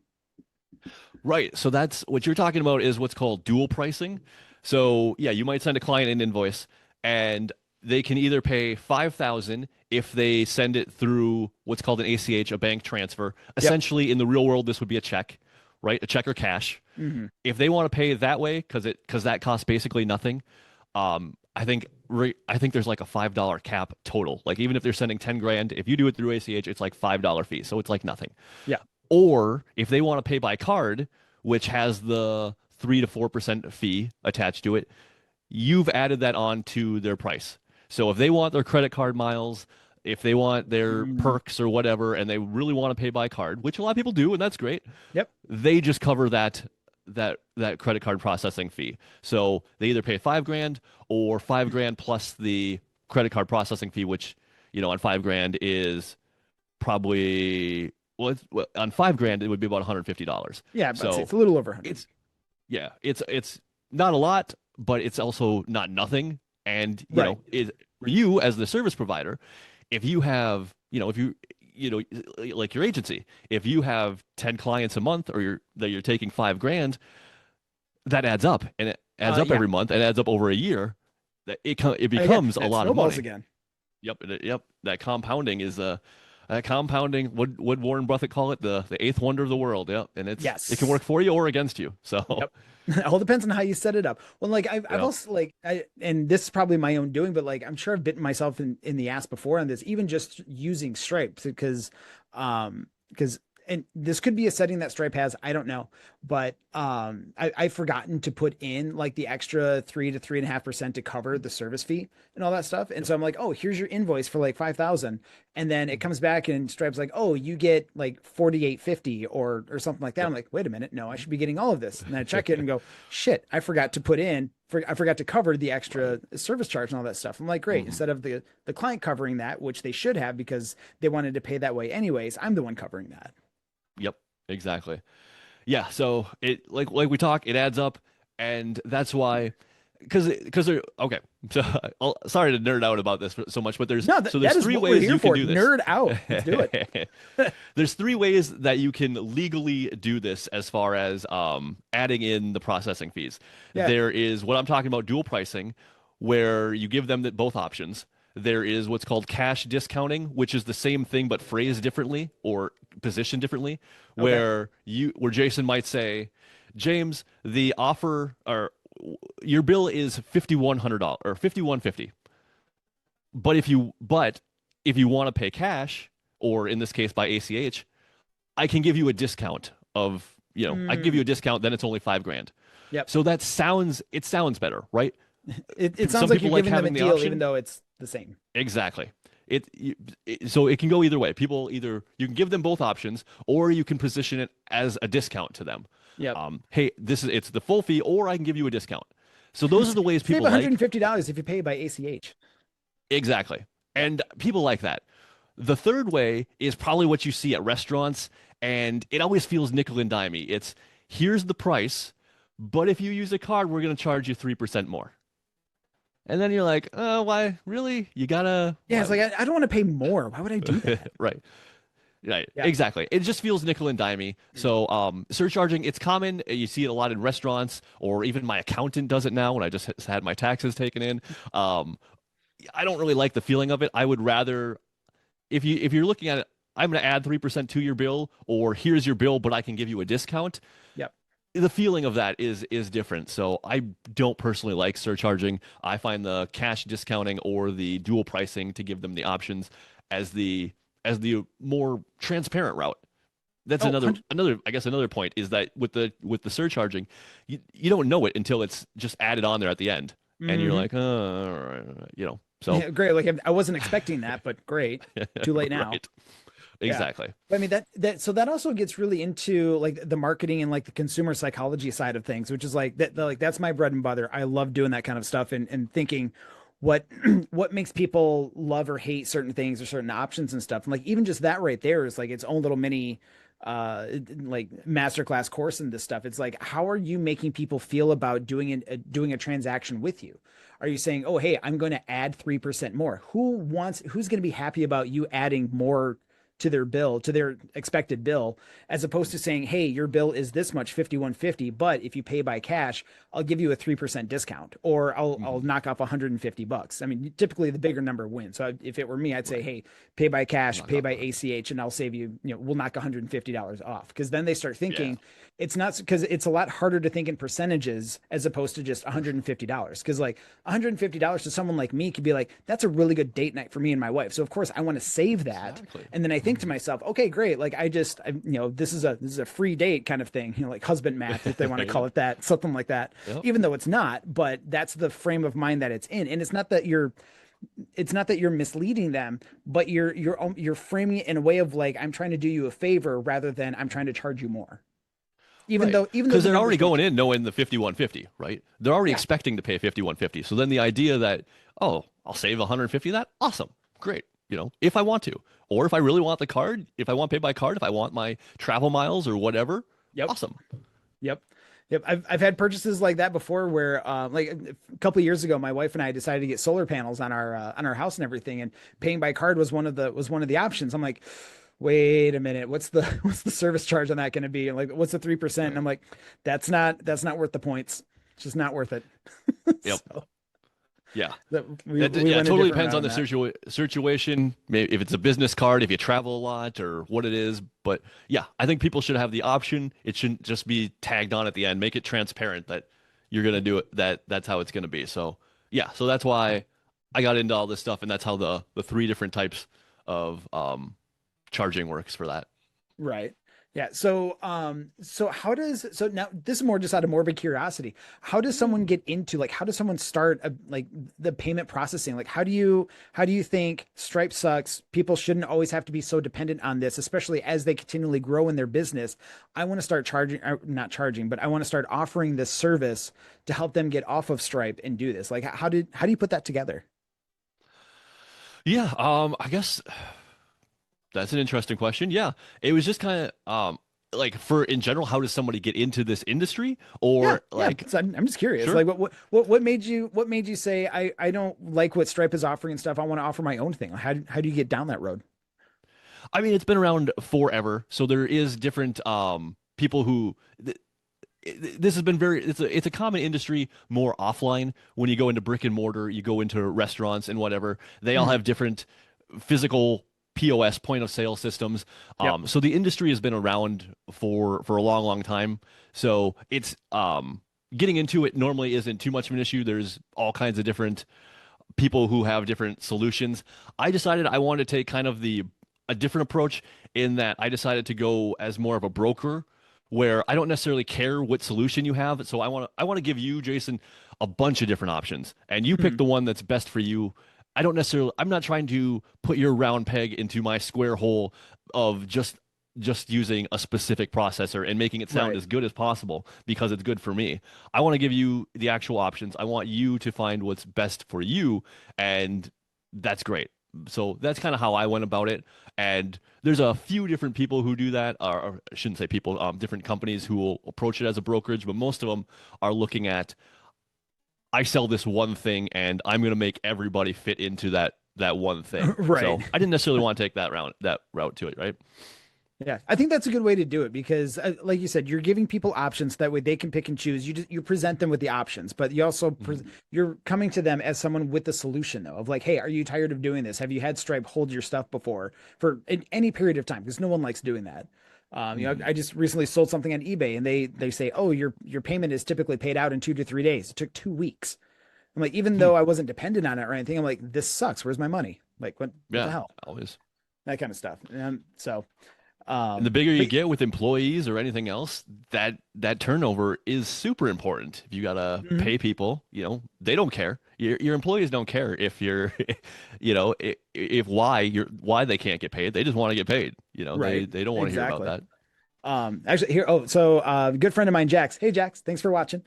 Speaker 2: Right. So that's what you're talking about is what's called dual pricing. So yeah, you might send a client an invoice and they can either pay 5,000 if they send it through what's called an ACH, a bank transfer.
Speaker 1: Yep.
Speaker 2: Essentially in the real world, this would be a check, right? A check or cash.
Speaker 1: Mm-hmm.
Speaker 2: If they want to pay that way, because that costs basically nothing, I think there's like a $5 cap total. Like even if they're sending 10 grand, if you do it through ACH, it's like $5 fee. So it's like nothing.
Speaker 1: Yeah.
Speaker 2: Or if they want to pay by card, which has the 3 to 4% fee attached to it, you've added that on to their price. So if they want their credit card miles, if they want their
Speaker 1: Mm.
Speaker 2: perks or whatever, and they really want to pay by card, which a lot of people do, and that's great,
Speaker 1: Yep.
Speaker 2: they just cover that credit card processing fee. So they either pay 5 grand or 5 grand plus the credit card processing fee, which on 5 grand is probably well, on 5 grand it would be about $150.
Speaker 1: Yeah, but
Speaker 2: So
Speaker 1: it's a little over 100.
Speaker 2: it's yeah, it's not a lot, but it's also not nothing. And
Speaker 1: Right.
Speaker 2: for you as the service provider, if you have if like your agency, if you have 10 clients a month or you're taking 5 grand, that adds up and it adds up
Speaker 1: Yeah.
Speaker 2: every month and adds up over a year. That it
Speaker 1: Again,
Speaker 2: becomes a
Speaker 1: that
Speaker 2: lot of
Speaker 1: snowballs
Speaker 2: money.
Speaker 1: again.
Speaker 2: Yep, yep. That compounding is that compounding. What Warren Buffett call it? The eighth wonder of the world. Yep, and it can
Speaker 1: Yes.
Speaker 2: work for you or against you. So
Speaker 1: Yep. It all depends on how you set it up. Well, like I've
Speaker 2: yeah.
Speaker 1: also and this is probably my own doing, but like I'm sure I've bitten myself in the ass before on this, even just using Stripe because and this could be a setting that Stripe has, I don't know, but I've forgotten to put in like the extra 3 to 3.5% to cover the service fee and all that stuff. And so I'm like, oh, here's your invoice for like 5,000. And then it comes back and Stripe's like, oh, you get like 48.50 or something like that.
Speaker 2: Yep.
Speaker 1: I'm like, wait a minute, no, I should be getting all of this. And I check it and go, shit, I forgot to I forgot to cover the extra service charge and all that stuff. I'm like, great.
Speaker 2: Mhm.
Speaker 1: Instead of the client covering that, which they should have because they wanted to pay that way anyways, I'm the one covering that.
Speaker 2: Yep, exactly. Yeah, so it like we talk, it adds up, and that's why because they're okay. So sorry to nerd out about this so much, but
Speaker 1: No,
Speaker 2: there's
Speaker 1: that is
Speaker 2: three
Speaker 1: what we're
Speaker 2: ways
Speaker 1: here
Speaker 2: you can
Speaker 1: for.
Speaker 2: do this.
Speaker 1: Nerd out. Let's do it.
Speaker 2: There's 3 ways that you can legally do this as far as adding in the processing fees.
Speaker 1: Yeah.
Speaker 2: There is what I'm talking about, dual pricing, where you give them both options. There is what's called cash discounting, which is the same thing but phrased differently or positioned differently,
Speaker 1: Okay.
Speaker 2: where Jason might say, James, the offer or your bill is $5,100 or $5,150. But if you want to pay cash, or in this case by ACH, I can give you a discount of, I can give you a
Speaker 1: Mm,
Speaker 2: discount, then it's only 5 grand.
Speaker 1: yep.
Speaker 2: So it sounds better, right?
Speaker 1: It
Speaker 2: Some
Speaker 1: sounds like
Speaker 2: people
Speaker 1: you're
Speaker 2: like
Speaker 1: giving them a
Speaker 2: having the
Speaker 1: deal, even
Speaker 2: option.
Speaker 1: though it's the same.
Speaker 2: Exactly. So it can go either way. People either you can give them both options, or you can position it as a discount to them.
Speaker 1: Yep.
Speaker 2: Hey, it's the full fee, or I can give you a discount. So those are the ways
Speaker 1: Save
Speaker 2: people like.
Speaker 1: $150 if you pay by ACH.
Speaker 2: Exactly.
Speaker 1: Yep.
Speaker 2: And people like that. The third way is probably what you see at restaurants, and it always feels nickel and dimey. It's here's the price, but if you use a card, we're going to charge you 3% more. And then you're like, oh, why? Really? You gotta.
Speaker 1: Yeah,
Speaker 2: Why?
Speaker 1: it's like I don't want to pay more. Why would I do that?
Speaker 2: Right. Right.
Speaker 1: Yeah.
Speaker 2: Exactly. It just feels nickel and dimey. So surcharging, it's common. You see it a lot in restaurants, or even my accountant does it now when I just had my taxes taken in. I don't really like the feeling of it. I would rather, if you're looking at it, I'm going to add 3% to your bill, or here's your bill, but I can give you a discount.
Speaker 1: Yep.
Speaker 2: The feeling of that is different. So I don't personally like surcharging. I find the cash discounting or the dual pricing to give them the options as the more transparent route. That's
Speaker 1: Oh,
Speaker 2: another I guess another point is that with the surcharging, you don't know it until it's just added on there at the end, and you're
Speaker 1: mhm.
Speaker 2: like, all right, so
Speaker 1: Yeah, great. Like I wasn't expecting that, but great. Too late now.
Speaker 2: right.
Speaker 1: Yeah.
Speaker 2: exactly.
Speaker 1: I mean so that also gets really into like the marketing and like the consumer psychology side of things, which is like like that's my bread and butter. I love doing that kind of stuff and thinking what what makes people love or hate certain things or certain options and stuff. And like even just that right there is like its own little mini like masterclass course in this stuff. It's like how are you making people feel about doing a transaction with you? Are you saying, "Oh, hey, I'm going to add 3% more." Who's going to be happy about you adding more to their bill, to their expected bill, as opposed to saying, hey, your bill is this much, 5150, but if you pay by cash, I'll give you a 3% discount or I'll
Speaker 2: Mhm.
Speaker 1: knock off $150. I mean, typically the bigger number wins. So if it were me, I'd say,
Speaker 2: Right.
Speaker 1: hey, pay by cash,
Speaker 2: Knock
Speaker 1: pay
Speaker 2: off
Speaker 1: by
Speaker 2: 100.
Speaker 1: ACH, and I'll save you, we'll knock $150 off. Because then they start
Speaker 2: Yeah,
Speaker 1: thinking it's not because it's a lot harder to think in percentages as opposed to just
Speaker 2: for sure.
Speaker 1: $150. Because like $150 to someone like me could be like, that's a really good date night for me and my wife. So of course I want to save that.
Speaker 2: Exactly.
Speaker 1: And then I think to
Speaker 2: Mhm.
Speaker 1: myself, okay, great. Like this is a free date kind of thing, like husband math, if they want to call
Speaker 2: Yep.
Speaker 1: it that, something like that,
Speaker 2: Yep.
Speaker 1: even though it's not, but that's the frame of mind that it's in. And it's not that you're misleading them, but you're framing it in a way of like, I'm trying to do you a favor rather than I'm trying to charge you more.
Speaker 2: Right.
Speaker 1: Even though
Speaker 2: Because
Speaker 1: the
Speaker 2: they're already
Speaker 1: numbers don't
Speaker 2: going in
Speaker 1: change.
Speaker 2: knowing the 5150, right? They're already
Speaker 1: Yeah.
Speaker 2: expecting to pay 5150. So then the idea that, oh, I'll save 150 of that, awesome. Great. If I want to. Or if I really want the card, if I want to pay by card, if I want my travel miles or whatever,
Speaker 1: Yep.
Speaker 2: awesome.
Speaker 1: Yep. Yep. I've had purchases like that before where like a couple of years ago my wife and I decided to get solar panels on our house and everything, and paying by card was one of the options. I'm like, "Wait a minute. What's the what's the service charge on that going to be?" And like, "What's the 3%?" And
Speaker 2: Right.
Speaker 1: I'm like, that's not worth the points. It's just not worth it."
Speaker 2: Yep.
Speaker 1: So
Speaker 2: Yeah.
Speaker 1: we
Speaker 2: Yeah, it
Speaker 1: went a
Speaker 2: totally
Speaker 1: different
Speaker 2: depends
Speaker 1: route
Speaker 2: on
Speaker 1: on
Speaker 2: the
Speaker 1: that.
Speaker 2: situation. Maybe if it's a business card, if you travel a lot, or what it is. But yeah, I think people should have the option. It shouldn't just be tagged on at the end. Make it transparent that you're gonna do it. That's how it's gonna be. So yeah, so that's why I got into all this stuff, and that's how the three different types of charging works for that.
Speaker 1: Right. Yeah. So so now this is more just out of morbid curiosity. How does someone get into like how does someone start like the payment processing? Like how do you think Stripe sucks? People shouldn't always have to be so dependent on this, especially as they continually grow in their business. I want to start charging, not charging, but I want to start offering this service to help them get off of Stripe and do this. Like how do you put that together?
Speaker 2: Yeah, I guess that's an interesting question. Yeah, it was just kind of like for in general, how does somebody get into this industry,
Speaker 1: Yeah,
Speaker 2: or
Speaker 1: yeah.
Speaker 2: like
Speaker 1: So I'm just curious.
Speaker 2: sure.
Speaker 1: Like, what made you say I don't like what Stripe is offering and stuff? I want to offer my own thing. How do you get down that road?
Speaker 2: I mean, it's been around forever, so there is different people who this has been very it's a common industry more offline when you go into brick and mortar, you go into restaurants and whatever. They all
Speaker 1: Mhm.
Speaker 2: have different physical POS point of sale systems.
Speaker 1: Yep.
Speaker 2: So the industry has been around for a long, long time. So it's getting into it normally isn't too much of an issue. There's all kinds of different people who have different solutions. I decided I wanted to take kind of the a different approach in that I decided to go as more of a broker where I don't necessarily care what solution you have. So I want to give you, Jason, a bunch of different options and you pick
Speaker 1: Mhm.
Speaker 2: the one that's best for you. I'm not trying to put your round peg into my square hole of just using a specific processor and making it sound
Speaker 1: Right.
Speaker 2: as good as possible because it's good for me. I want to give you the actual options. I want you to find what's best for you, and that's great. So that's kind of how I went about it. And there's a few different people who do that, or I shouldn't say people, different companies who will approach it as a brokerage, but most of them are looking at I sell this one thing and I'm going to make everybody fit into that one thing.
Speaker 1: Right.
Speaker 2: So I didn't necessarily want to take that route to it, right?
Speaker 1: Yeah, I think that's a good way to do it because, like you said, you're giving people options that way they can pick and choose. You present them with the options, but
Speaker 2: Mhm.
Speaker 1: you're coming to them as someone with the solution though, of like, hey, are you tired of doing this? Have you had Stripe hold your stuff before for any period of time? Because no one likes doing that.
Speaker 2: Mhm.
Speaker 1: I just recently sold something on eBay, and they say, oh, your payment is typically paid out in 2 to 3 days. It took 2 weeks. I'm like, even
Speaker 2: Hmm.
Speaker 1: though I wasn't dependent on it or anything, I'm like, this sucks. Where's my money? Like, what the
Speaker 2: Yeah,
Speaker 1: hell?
Speaker 2: always.
Speaker 1: That kind of stuff.
Speaker 2: And the bigger you
Speaker 1: But
Speaker 2: get with employees or anything else, that turnover is super important. If you gotta
Speaker 1: mhm.
Speaker 2: pay people, they don't care. Your employees don't care if you're, if why they can't get paid. They just want to get paid. You know,
Speaker 1: Right.
Speaker 2: they don't want to hear about
Speaker 1: Exactly.
Speaker 2: that.
Speaker 1: Actually here, oh, so good friend of mine, Jax. Hey Jax, thanks for watching.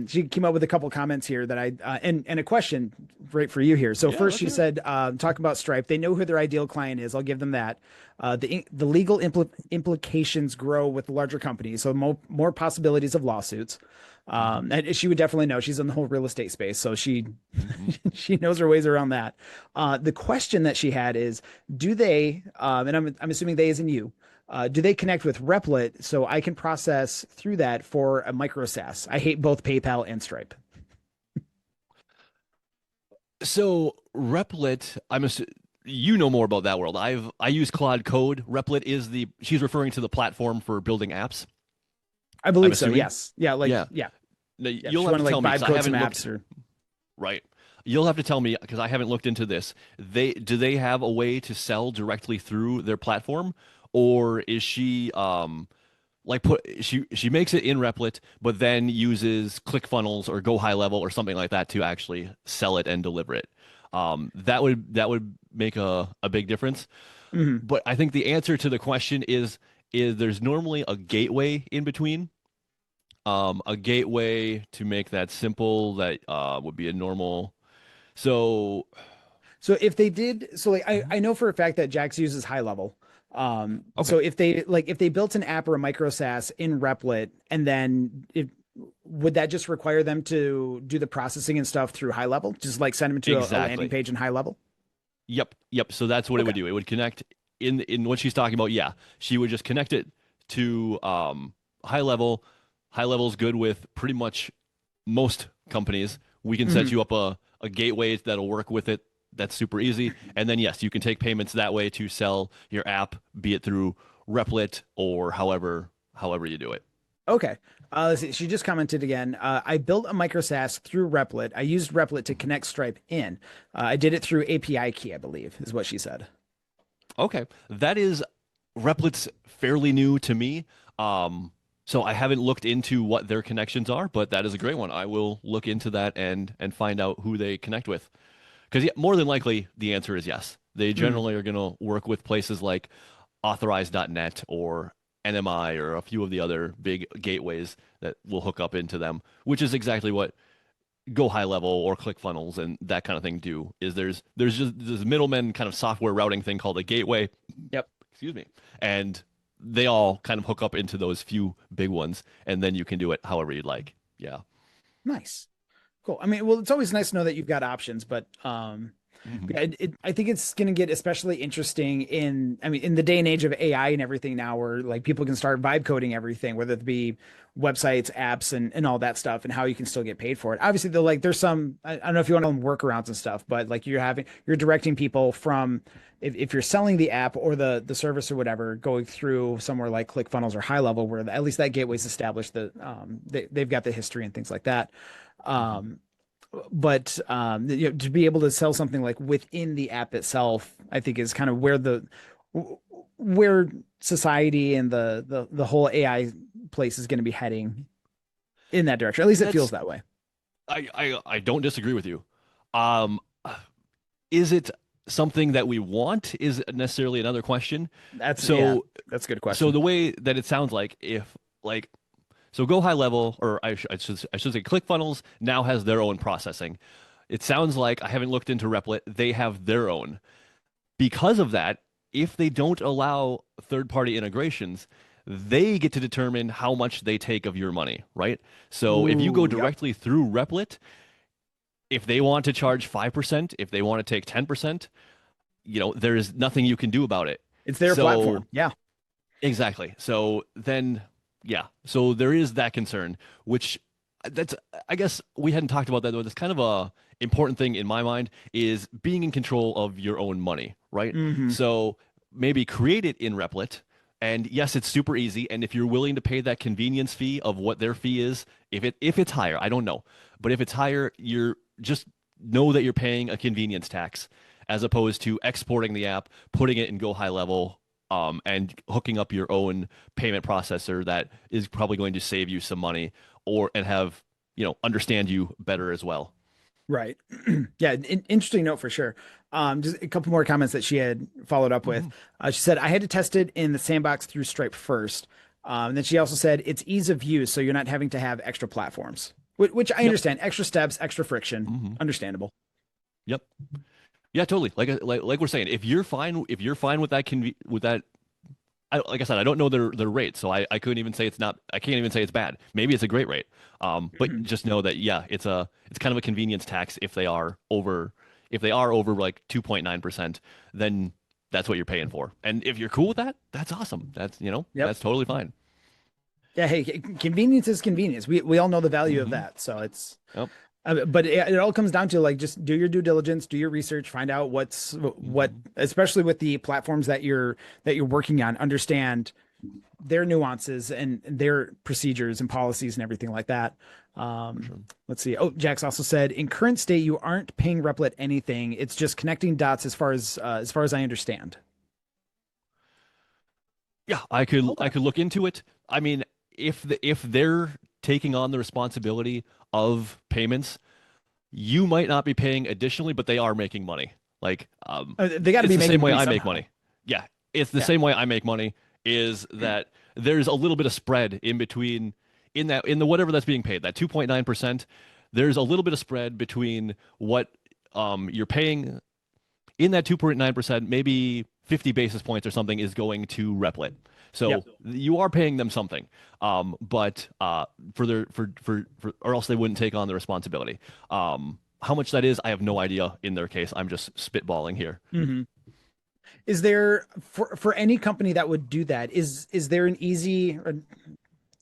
Speaker 1: She came up with a couple comments here that I and a question right for you here. So
Speaker 2: Yeah,
Speaker 1: first
Speaker 2: let's
Speaker 1: she
Speaker 2: hear it.
Speaker 1: said, talk about Stripe. They know who their ideal client is. I'll give them that. The legal implications grow with larger companies, so more possibilities of lawsuits.
Speaker 2: Hmm.
Speaker 1: And she would definitely know. She's in the whole real estate space, so she
Speaker 2: Hmm.
Speaker 1: she knows her ways around that. The question that she had is, do they? And I'm assuming they as in you. Do they connect with Replit so I can process through that for a micro SaaS? I hate both PayPal and Stripe.
Speaker 2: So Replit, you know more about that world. I use Claude Code. Replit is the she's referring to the platform for building apps.
Speaker 1: I
Speaker 2: I'm
Speaker 1: believe so.
Speaker 2: assuming.
Speaker 1: Yes. Yeah. Like,
Speaker 2: Yeah.
Speaker 1: yeah.
Speaker 2: No,
Speaker 1: Yeah. If
Speaker 2: you'll
Speaker 1: you
Speaker 2: have
Speaker 1: want
Speaker 2: to
Speaker 1: to
Speaker 2: tell
Speaker 1: like
Speaker 2: me because
Speaker 1: vibe
Speaker 2: I
Speaker 1: code some
Speaker 2: haven't looked.
Speaker 1: apps or
Speaker 2: Right. You'll have to tell me because I haven't looked into this. Do they have a way to sell directly through their platform, or is she like she makes it in Replit, but then uses ClickFunnels or Go High Level or something like that to actually sell it and deliver it. That would make a big difference.
Speaker 1: Mhm.
Speaker 2: But I think the answer to the question is there's normally a gateway in between. A gateway to make that simple that would be a normal. So
Speaker 1: So if they did, so like
Speaker 2: Mhm.
Speaker 1: I know for a fact that Jax uses high level.
Speaker 2: Okay,
Speaker 1: So if they built an app or a micro SaaS in Replit and then it would that just require them to do the processing and stuff through high level? Just like send them to a landing
Speaker 2: exactly.
Speaker 1: page in high level?
Speaker 2: Yep, yep. So that's what it
Speaker 1: Okay.
Speaker 2: would do. It would connect in what she's talking about. Yeah, she would just connect it to high level. High level is good with pretty much most companies. We can set
Speaker 1: Mhm.
Speaker 2: you up a gateway that'll work with it. That's super easy. And then yes, you can take payments that way to sell your app, be it through Replit or however you do it.
Speaker 1: Okay. Let's see. She just commented again. I built a micro SaaS through Replit. I used Replit to connect Stripe in. I did it through API key, I believe, is what she said.
Speaker 2: Okay, that is Replit's fairly new to me. Um, so I haven't looked into what their connections are, but that is a great one. I will look into that and find out who they connect with. Because yeah, more than likely, the answer is yes. They
Speaker 1: Mm.
Speaker 2: generally are going to work with places like Authorize.net or NMI or a few of the other big gateways that will hook up into them, which is exactly what Go High Level or ClickFunnels and that kind of thing do. Is there's just this middleman kind of software routing thing called a gateway,
Speaker 1: Yep.
Speaker 2: excuse me, and they all kind of hook up into those few big ones, and then you can do it however you'd like. Yeah.
Speaker 1: Nice. Cool. I mean, well, it's always nice to know that you've got options, but
Speaker 2: Hmm.
Speaker 1: yeah, I think it's going to get especially interesting in, I mean, in the day and age of AI and everything now, where like people can start vibe coding everything, whether it be websites, apps, and all that stuff, and how you can still get paid for it. Obviously, they're like, there's some, I don't know if you want to call them workarounds and stuff, but like you're directing people from, if you're selling the app or the service or whatever, going through somewhere like ClickFunnels or High Level, where at least that gateway's established, that they've got the history and things like that.
Speaker 2: Hmm.
Speaker 1: Um, but to be able to sell something like within the app itself, I think is kind of where society and the whole AI place is going to be heading in that direction. At least it feels
Speaker 2: That's
Speaker 1: that way.
Speaker 2: I don't disagree with you. Um, is it something that we want? Is necessarily another question.
Speaker 1: Yeah,
Speaker 2: So
Speaker 1: that's a good
Speaker 2: so
Speaker 1: question.
Speaker 2: the way that it sounds like if like so Go High Level or I should say ClickFunnels now has their own processing. It sounds like I haven't looked into Replit. They have their own. Because of that, if they don't allow third-party integrations, they get to determine how much they take of your money, right? So if you go
Speaker 1: Ooh, yep.
Speaker 2: directly through Replit, if they want to charge 5%, if they want to take 10%, there's nothing you can do about it.
Speaker 1: It's their
Speaker 2: So
Speaker 1: platform. Yeah.
Speaker 2: exactly. So then, yeah. So there is that concern, which that's I guess we hadn't talked about that though. That's kind of a important thing in my mind is being in control of your own money, right?
Speaker 1: Hmm.
Speaker 2: So maybe create it in Replit. And yes, it's super easy. And if you're willing to pay that convenience fee of what their fee is, if it's higher, I don't know. But if it's higher, you're just know that you're paying a convenience tax as opposed to exporting the app, putting it in Go High Level, and hooking up your own payment processor that is probably going to save you some money or and have understand you better as well.
Speaker 1: Right. Yeah, interesting note for sure. Just a couple more comments that she had followed up with.
Speaker 2: Hmm.
Speaker 1: She said, I had to test it in the sandbox through Stripe first. And then she also said, it's ease of use, so you're not having to have extra platforms, which I
Speaker 2: Yep.
Speaker 1: understand. Extra steps, extra friction,
Speaker 2: Hmm.
Speaker 1: understandable.
Speaker 2: Yep. Yeah, totally. Like we're saying, if you're fine with that, like I said, I don't know their rate, so I couldn't even say it's not. I can't even say it's bad. Maybe it's a great rate. But
Speaker 1: Mhm.
Speaker 2: just know that yeah, it's kind of a convenience tax if they are over like 2.9%, then that's what you're paying for. And if you're cool with that, that's awesome.
Speaker 1: Yep.
Speaker 2: That's totally fine.
Speaker 1: Yeah. Hey, convenience is convenience. We all know the value of
Speaker 2: Hmm.
Speaker 1: that. So it's,
Speaker 2: Yep.
Speaker 1: but it all comes down to like just do your due diligence, do your research, find out what,
Speaker 2: Hmm.
Speaker 1: especially with the platforms that you're working on, understand their nuances and their procedures and policies and everything like that.
Speaker 2: For
Speaker 1: Um,
Speaker 2: sure.
Speaker 1: let's see. Oh, Jax also said, in current state, you aren't paying Replit anything. It's just connecting dots as far as I understand.
Speaker 2: Yeah, I
Speaker 1: Okay.
Speaker 2: could look into it. I mean, if they're taking on the responsibility of payments, you might not be paying additionally, but they are making money. Like,
Speaker 1: They got to
Speaker 2: it's
Speaker 1: be
Speaker 2: the
Speaker 1: making
Speaker 2: same way
Speaker 1: money
Speaker 2: I make
Speaker 1: somehow.
Speaker 2: money. Yeah, it's the
Speaker 1: Yeah.
Speaker 2: same way I make money is that there's a little bit of spread in between in the whatever that's being paid, that 2.9%, there's a little bit of spread between what you're paying in that 2.9%, maybe 50 basis points or something is going to Replit.
Speaker 1: Yep.
Speaker 2: So you are paying them something, but or else they wouldn't take on the responsibility. How much that is, I have no idea in their case. I'm just spitballing here.
Speaker 1: Hmm. Is there for any company that would do that? Is there an easy, or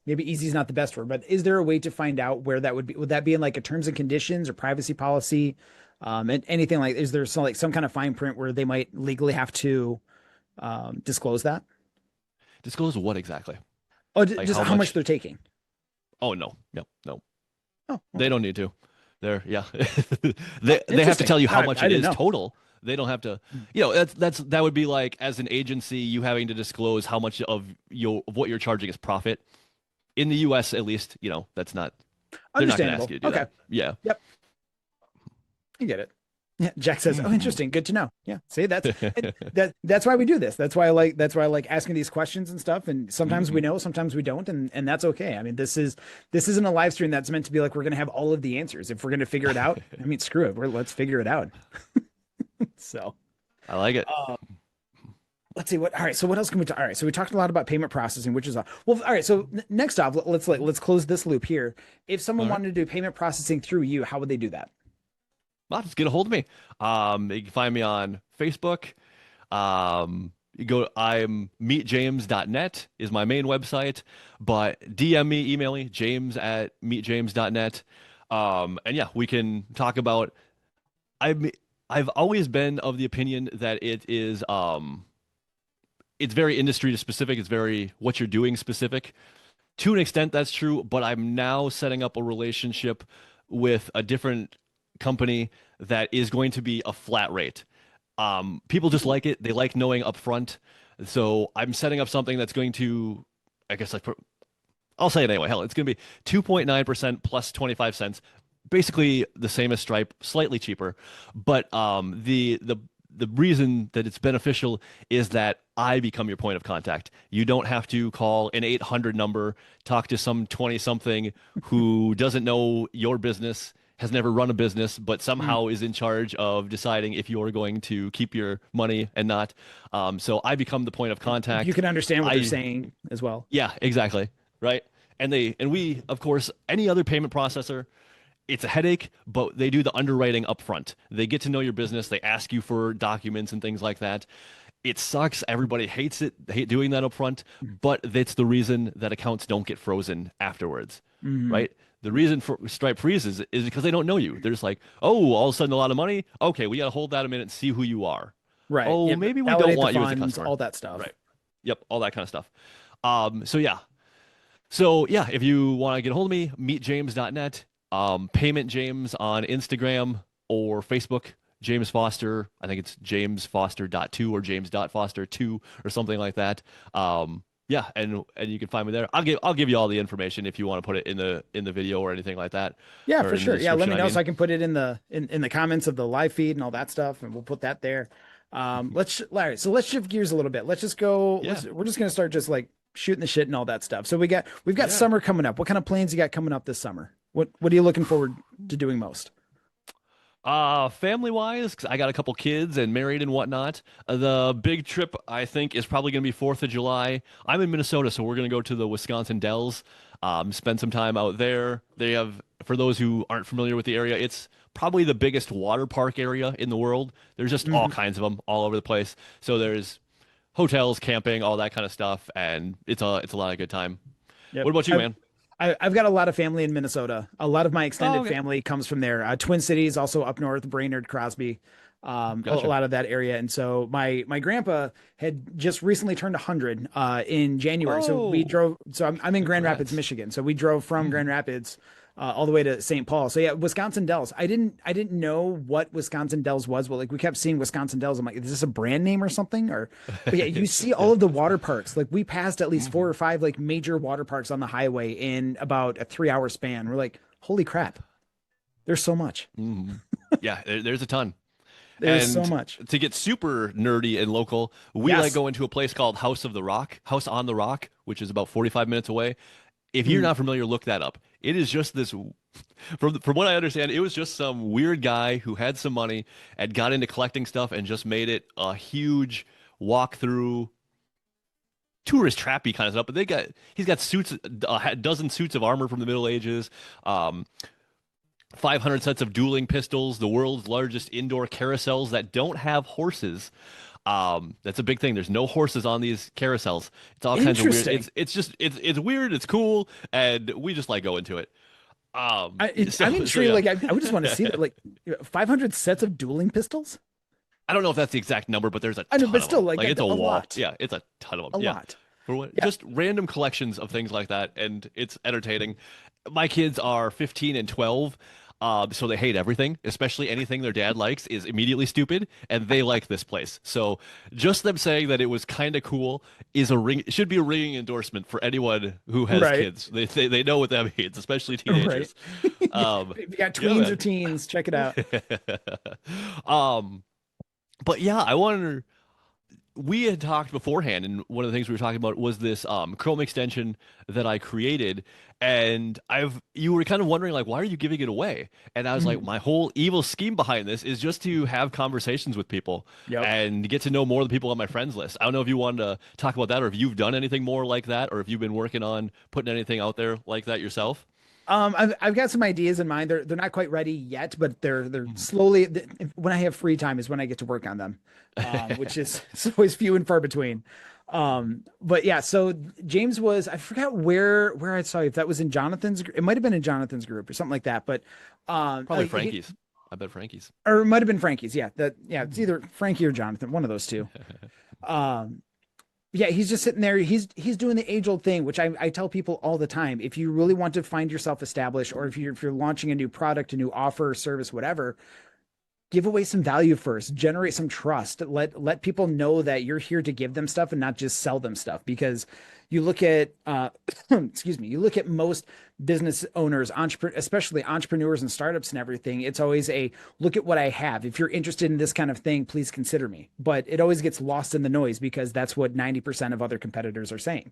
Speaker 1: maybe easy is not the best word, but is there a way to find out where that would be? Would that be in like a terms and conditions or privacy policy? And anything like, is there some kind of fine print where they might legally have to disclose that?
Speaker 2: Disclose what exactly?
Speaker 1: Oh,
Speaker 2: Like
Speaker 1: just
Speaker 2: how
Speaker 1: how much
Speaker 2: much?
Speaker 1: they're taking.
Speaker 2: Oh no, no, no.
Speaker 1: Oh,
Speaker 2: They
Speaker 1: okay.
Speaker 2: don't need to. They're yeah.
Speaker 1: Oh,
Speaker 2: They have to
Speaker 1: interesting.
Speaker 2: tell you how
Speaker 1: I
Speaker 2: much it
Speaker 1: didn't
Speaker 2: is
Speaker 1: know.
Speaker 2: total. They don't have to, that would be like as an agency you having to disclose how much of what you're charging is profit. In the US at least, that's not they're not going to ask
Speaker 1: Understandable.
Speaker 2: you to do
Speaker 1: Okay.
Speaker 2: that. Yeah.
Speaker 1: Yep. I get it. Yeah, Jack says, "Oh,
Speaker 2: Hmm.
Speaker 1: interesting. Good to know." Yeah, see, that's why we do this. That's why I like asking these questions and stuff. And sometimes we
Speaker 2: Hmm.
Speaker 1: know, sometimes we don't, and that's okay. I mean, this isn't a live stream that's meant to be like we're gonna have all of the answers. If we're gonna figure it out, I mean, screw it. Let's figure it out. So,
Speaker 2: I like it.
Speaker 1: uh, let's see what. All right. So what else can we talk? All right. So we talked a lot about payment processing, which is well. All right. So next off, let's close this loop here. If someone
Speaker 2: All right.
Speaker 1: wanted to do payment processing through you, how would they do that?
Speaker 2: Well, just get a hold of me. You can find me on Facebook. I'm meetjames.net is my main website, but DM me, email me, james@meetjames.net. And yeah, we can talk about, I've, I've always been of the opinion that it's very industry specific. It's very what you're doing specific. To an extent, that's true, but I'm now setting up a relationship with a different company that is going to be a flat rate. People just like it. They like knowing upfront. So I'm setting up something that's going to, I guess I'll say it anyway. Hell, it's going to be 2.9% plus 25 cents, basically the same as Stripe, slightly cheaper. But the reason that it's beneficial is that I become your point of contact. You don't have to call an 800 number, talk to some 20 something who doesn't know your business, has never run a business, but
Speaker 1: Mm.
Speaker 2: somehow is in charge of deciding if you're going to keep your money and not. So I become the point of
Speaker 1: You
Speaker 2: contact.
Speaker 1: can understand what they're
Speaker 2: I
Speaker 1: saying as well.
Speaker 2: Yeah, exactly. Right. And we, of course, any other payment processor, it's a headache, but they do the underwriting up front. They get to know your business. They ask you for documents and things like that. It sucks. Everybody hates it. They hate doing that up front, but that's the reason that accounts don't get frozen afterwards.
Speaker 1: Hmm.
Speaker 2: Right? The reason for Stripe freezes is because they don't know you. They're just like, oh, all of a sudden a lot of money. Okay, we got to hold that a minute and see who you are.
Speaker 1: Right.
Speaker 2: Oh,
Speaker 1: Yeah.
Speaker 2: maybe we don't
Speaker 1: Validate the
Speaker 2: want you as a
Speaker 1: funds,
Speaker 2: customer.
Speaker 1: all that stuff.
Speaker 2: Right. Yep. All that kind of stuff. So yeah, if you want to get a hold of me, meetjames.net, payment James on Instagram or Facebook, James Foster. I think it's James Foster.2 or James.Foster2 or something like that. Yeah, and you can find me there. I'll give you all the information if you want to put it in the video or anything like that,
Speaker 1: Yeah,
Speaker 2: or
Speaker 1: for
Speaker 2: in the
Speaker 1: sure. Yeah, let
Speaker 2: description.
Speaker 1: me
Speaker 2: I
Speaker 1: know so
Speaker 2: mean,
Speaker 1: I can put it in the in the comments of the live feed and all that stuff, and we'll put that there. Larry, so let's shift gears a little bit. Let's just go.
Speaker 2: yeah,
Speaker 1: We're just gonna start just like shooting the shit and all that stuff. So we've got
Speaker 2: yeah.
Speaker 1: summer coming up. What kind of plans you got coming up this summer? What are you looking forward to doing most?
Speaker 2: Family wise, 'cause I got a couple kids and married and whatnot. The big trip I think is probably going to be 4th of July. I'm in Minnesota, so we're going to go to the Wisconsin Dells, spend some time out there. They have, for those who aren't familiar with the area, it's probably the biggest water park area in the world. There's just all
Speaker 1: Mhm.
Speaker 2: kinds of them all over the place. So there's hotels, camping, all that kind of stuff, and it's a lot of good time.
Speaker 1: Yep.
Speaker 2: What about you, man?
Speaker 1: I've got a lot of family in Minnesota. A lot of my
Speaker 2: Oh,
Speaker 1: extended
Speaker 2: okay,
Speaker 1: family comes from there. Twin Cities, also up north, Brainerd, Crosby, a
Speaker 2: gotcha.
Speaker 1: lot of that area. And so my grandpa had just recently turned 100 in January. So we
Speaker 2: Oh,
Speaker 1: drove. So I'm in Grand Rapids,
Speaker 2: congrats.
Speaker 1: Michigan. So we drove from Grand Rapids all the way to St. Paul. So yeah, Wisconsin Dells. I didn't know what Wisconsin Dells was. Well, like we kept seeing Wisconsin Dells. I'm like, is this a brand name or something? Or but yeah, you see all of the water parks. Like we passed at least four
Speaker 2: Mhm.
Speaker 1: or five like major water parks on the highway in about a 3 hour span. We're like, holy crap, there's so much.
Speaker 2: Mhm. Yeah, there's a ton.
Speaker 1: There's so
Speaker 2: And
Speaker 1: much.
Speaker 2: to get super nerdy and local, we like
Speaker 1: Yes.
Speaker 2: going to a place called House on the Rock, which is about 45 minutes away. If you're
Speaker 1: Mm.
Speaker 2: not familiar, look that up. It is just this, from what I understand, it was just some weird guy who had some money and got into collecting stuff and just made it a huge walkthrough tourist trappy kind of stuff. But he's got suits, a dozen suits of armor from the Middle Ages. Um, 500 sets of dueling pistols, the world's largest indoor carousels that don't have horses. That's a big thing. There's no horses on these carousels. It's all kinds of weird.
Speaker 1: Interesting.
Speaker 2: It's weird. It's cool, and we just like going to it.
Speaker 1: I'm
Speaker 2: So
Speaker 1: intrigued.
Speaker 2: yeah.
Speaker 1: Like I would just want to see that. Like 500 sets of dueling pistols.
Speaker 2: I don't know if that's the exact number, but there's a
Speaker 1: I know,
Speaker 2: ton
Speaker 1: but
Speaker 2: of
Speaker 1: still,
Speaker 2: them.
Speaker 1: like
Speaker 2: Like it's a
Speaker 1: a
Speaker 2: wall.
Speaker 1: lot,
Speaker 2: Yeah, it's a ton of them.
Speaker 1: a
Speaker 2: Yeah.
Speaker 1: lot.
Speaker 2: For what,
Speaker 1: Yeah.
Speaker 2: just random collections of things like that, and it's entertaining. My kids are 15 and 12, so they hate everything, especially anything their dad likes is immediately stupid, and they like this place. So just them saying that it was kind of cool is should be a ringing endorsement for anyone who has
Speaker 1: Right.
Speaker 2: kids. They know what that means, especially
Speaker 1: Right.
Speaker 2: teenagers. Um,
Speaker 1: If you got
Speaker 2: yeah,
Speaker 1: tweens or
Speaker 2: man.
Speaker 1: teens, check it out.
Speaker 2: um, but yeah, I wonder. We had talked beforehand, and one of the things we were talking about was this Chrome extension that I created, and you were kind of wondering like, why are you giving it away? And I was like,
Speaker 1: Mhm.
Speaker 2: my whole evil scheme behind this is just to have conversations with people
Speaker 1: Yep.
Speaker 2: and get to know more of the people on my friends list. I don't know if you wanted to talk about that, or if you've done anything more like that, or if you've been working on putting anything out there like that yourself.
Speaker 1: I've got some ideas in mind. They're not quite ready yet, but they're
Speaker 2: Mhm.
Speaker 1: slowly. When I have free time is when I get to work on them, which is it's always few and far between. But yeah, so James was I forgot where I saw you, if that was in Jonathan's. It might have been in Jonathan's group or something like that. But
Speaker 2: Probably Frankie's. I bet Frankie's.
Speaker 1: or it might have been Frankie's. Yeah, it's either Frankie or Jonathan, one of those two. Um, yeah, he's just sitting there. He's doing the age old thing, which I tell people all the time. If you really want to find yourself established, or if you're launching a new product, a new offer, service, whatever, give away some value first, generate some trust, let people know that you're here to give them stuff and not just sell them stuff. Because you look at excuse me, you look at most business owners, especially entrepreneurs and startups and everything, it's always a look at what I have. If you're interested in this kind of thing, please consider me. But it always gets lost in the noise because that's what 90% of other competitors are saying.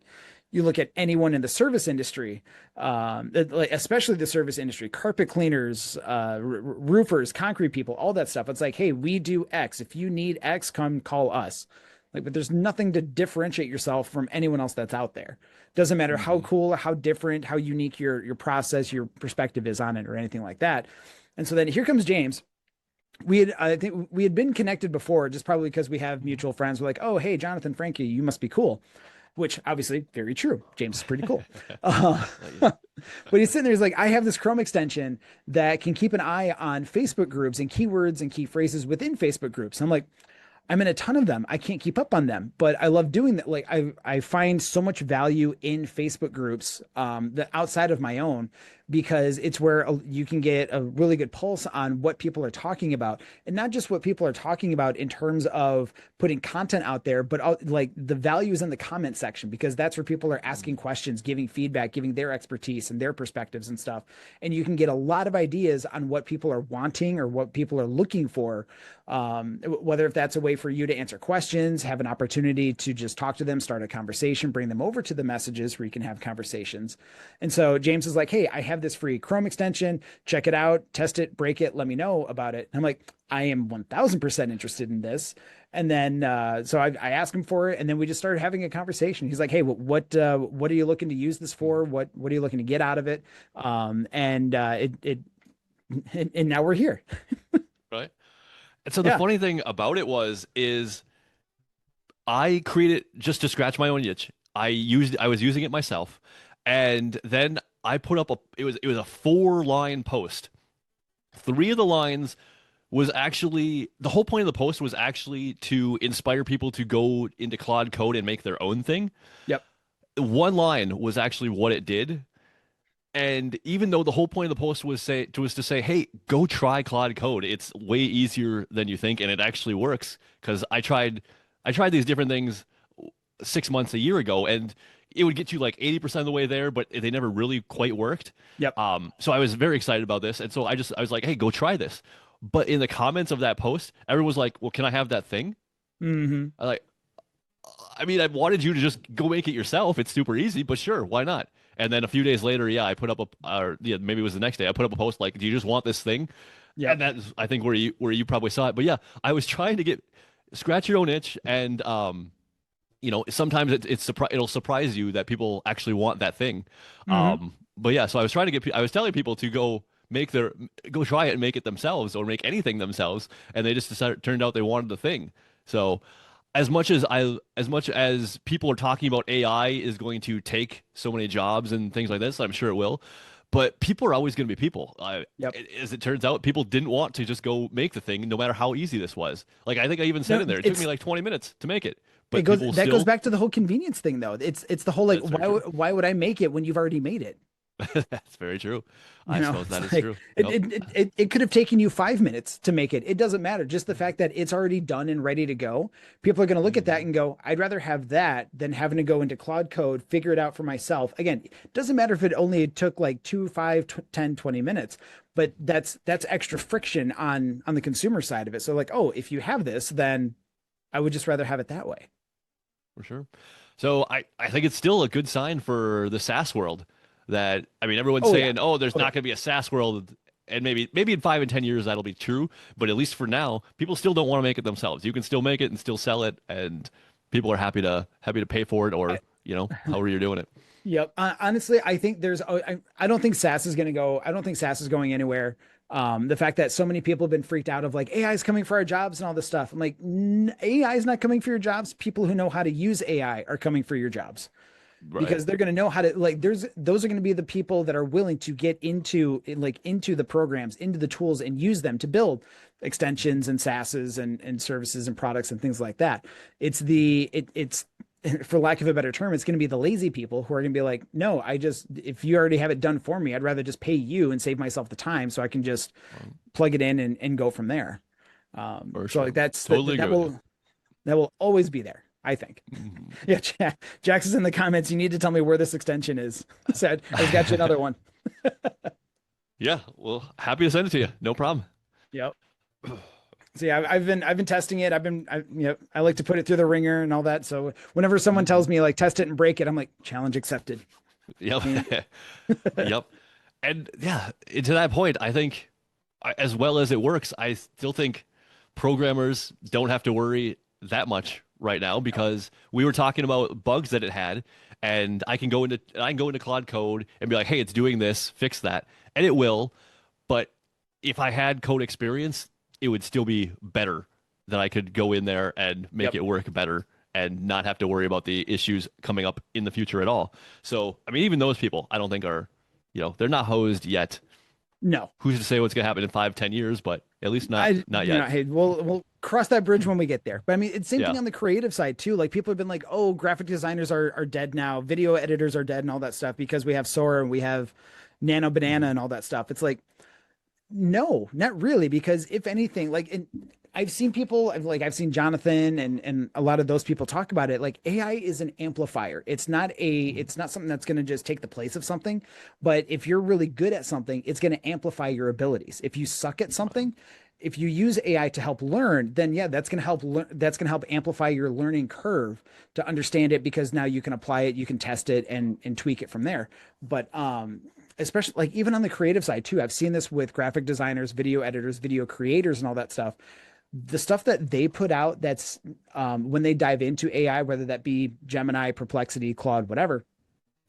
Speaker 1: You look at anyone in the service industry, especially the service industry, carpet cleaners, roofers, concrete people, all that stuff. It's like, hey, we do X. If you need X, come call us. Like, but there's nothing to differentiate yourself from anyone else that's out there. Doesn't matter how
Speaker 2: Hmm.
Speaker 1: cool, how different, how unique your process, your perspective is on it, or anything like that. And so then here comes James. I think we had been connected before, just probably because we have mutual friends. We're like, oh, hey, Jonathan, Frankie, you must be cool, which obviously very true. James is pretty cool.
Speaker 2: Yeah.
Speaker 1: But he's sitting there, he's like, I have this Chrome extension that can keep an eye on Facebook groups and keywords and key phrases within Facebook groups. I'm like, I'm in a ton of them. I can't keep up on them, but I love doing that. Like I find so much value in Facebook groups that outside of my own, because it's where you can get a really good pulse on what people are talking about, and not just what people are talking about in terms of putting content out there, but like the values in the comment section, because that's where people are asking questions, giving feedback, giving their expertise and their perspectives and stuff. And you can get a lot of ideas on what people are wanting or what people are looking for, whether if that's a way for you to answer questions, have an opportunity to just talk to them, start a conversation, bring them over to the messages where you can have conversations. And so James is like, hey, I have this free Chrome extension. Check it out, test it, break it, let me know about it. And I'm like, I am 1000% interested in this. And then, so I asked him for it, and then we just started having a conversation. He's like, hey, what are you looking to use this for? What are you looking to get out of it? And now we're here.
Speaker 2: Right. And so the
Speaker 1: Yeah.
Speaker 2: funny thing about it is I created just to scratch my own itch. I was using it myself, and then I put up it was a 4 line post. Three of the lines was actually the whole point of the post was actually to inspire people to go into Claude Code and make their own thing.
Speaker 1: Yep.
Speaker 2: One line was actually what it did. And even though the whole point of the post was to say, hey, go try Claude Code. It's way easier than you think, and it actually works. Because I tried these different things 6 months, a year ago, and it would get you like 80% of the way there, but they never really quite worked.
Speaker 1: Yep.
Speaker 2: So I was very excited about this, and so I was like, hey, go try this. But in the comments of that post, everyone was like, well, can I have that thing?
Speaker 1: Hmm.
Speaker 2: I like, I mean, I wanted you to just go make it yourself. It's super easy, but sure, why not? And then a few days later, yeah, I put up or yeah, maybe it was the next day. I put up a post like, "Do you just want this thing?" And
Speaker 1: Yep.
Speaker 2: that's I think where you probably saw it. But yeah, I was trying to get scratch your own itch, and sometimes it'll surprise you that people actually want that thing.
Speaker 1: Hmm.
Speaker 2: But yeah, so I was telling people to go try it and make it themselves or make anything themselves, and they just decided turned out they wanted the thing. So as much as people are talking about AI is going to take so many jobs and things like this, I'm sure it will. But people are always going to be people.
Speaker 1: Yep.
Speaker 2: As it turns out, people didn't want to just go make the thing, no matter how easy this was. Like I think I even said
Speaker 1: No,
Speaker 2: in there, it took me
Speaker 1: it's
Speaker 2: like 20 minutes to make it,
Speaker 1: it
Speaker 2: but
Speaker 1: goes
Speaker 2: people
Speaker 1: that goes
Speaker 2: still.
Speaker 1: back to the whole convenience thing though. It's the whole like
Speaker 2: That's very true.
Speaker 1: why would I make it when you've already made it?
Speaker 2: That's very true.
Speaker 1: You
Speaker 2: I
Speaker 1: know,
Speaker 2: suppose that
Speaker 1: it's
Speaker 2: is
Speaker 1: like
Speaker 2: true. Yep.
Speaker 1: it could have taken you 5 minutes to make it. It doesn't matter. Just the fact that it's already done and ready to go. People are going to look at that
Speaker 2: Mhm.
Speaker 1: and go, I'd rather have that than having to go into Claude Code, figure it out for myself. Again, it doesn't matter if it only took like 2, 5, 10, 20 minutes, but that's extra friction on the consumer side of it. So like, oh, if you have this, then I would just rather have it that way.
Speaker 2: For sure. So I think it's still a good sign for the SaaS world that I mean everyone's
Speaker 1: Oh yeah.
Speaker 2: saying, oh, there's
Speaker 1: Oh
Speaker 2: not
Speaker 1: yeah.
Speaker 2: going to be a SaaS world, and maybe in 5 and 10 years that'll be true. But at least for now, people still don't want to make it themselves. You can still make it and still sell it, and people are happy to pay for it, or however you're doing it.
Speaker 1: Yep. Honestly, I think I don't think SaaS is going to go. I don't think SaaS is going anywhere. The fact that so many people have been freaked out of like AI is coming for our jobs and all this stuff. I'm like, AI is not coming for your jobs. People who know how to use AI are coming for your jobs,
Speaker 2: Right.
Speaker 1: because they're going to know how to like those are going to be the people that are willing to get into the programs, into the tools, and use them to build extensions and SaaSes and services and products and things like that. It's for lack of a better term, it's going to be the lazy people who are going to be like, no, if you already have it done for me, I'd rather just pay you and save myself the time so I can just plug it in and go from there.
Speaker 2: For
Speaker 1: So like
Speaker 2: sure. Totally agree with you.
Speaker 1: that will always be there, I think.
Speaker 2: Mhm.
Speaker 1: Yeah, Jax is in the comments. You need to tell me where this extension is. Said I've got you another one.
Speaker 2: Yeah. Well, happy to send it to you. No problem.
Speaker 1: Yep. So yeah, I've been testing it. I like to put it through the ringer and all that. So whenever someone tells
Speaker 2: Mhm.
Speaker 1: me like test it and break it, I'm like challenge accepted. And
Speaker 2: Yep. Yep. And yeah, to that point, I think as well as it works, I still think programmers don't have to worry that much right now
Speaker 1: no,
Speaker 2: because we were talking about bugs that it had, and I can go into Claude Code and be like, hey, it's doing this, fix that, and it will. But if I had code experience, it would still be better that I could go in there and make
Speaker 1: yep,
Speaker 2: it work better and not have to worry about the issues coming up in the future at all. So, I mean, even those people, I don't think they're not hosed yet.
Speaker 1: no.
Speaker 2: Who's to say what's going to happen in 5, 10 years? But At least
Speaker 1: I,
Speaker 2: not yet.
Speaker 1: hey, we'll cross that bridge when we get there. But I mean, it's same thing
Speaker 2: Yeah.
Speaker 1: on the creative side too. Like people have been like, oh, graphic designers are dead now, video editors are dead and all that stuff because we have Sora and we have Nano Banana
Speaker 2: Mhm.
Speaker 1: and all that stuff. It's like, no, not really, because if anything, I've seen people, I've seen Jonathan and a lot of those people talk about it. Like AI is an amplifier. It's not something that's going to just take the place of something. But if you're really good at something, it's going to amplify your abilities. If you suck at something, if you use AI to help learn, then yeah, that's going to help learn. That's going to help amplify your learning curve to understand it because now you can apply it, you can test it, and tweak it from there. But especially like even on the creative side too, I've seen this with graphic designers, video editors, video creators, and all that stuff. The stuff that they put out, that's when they dive into AI, whether that be Gemini, Perplexity, Claude, whatever,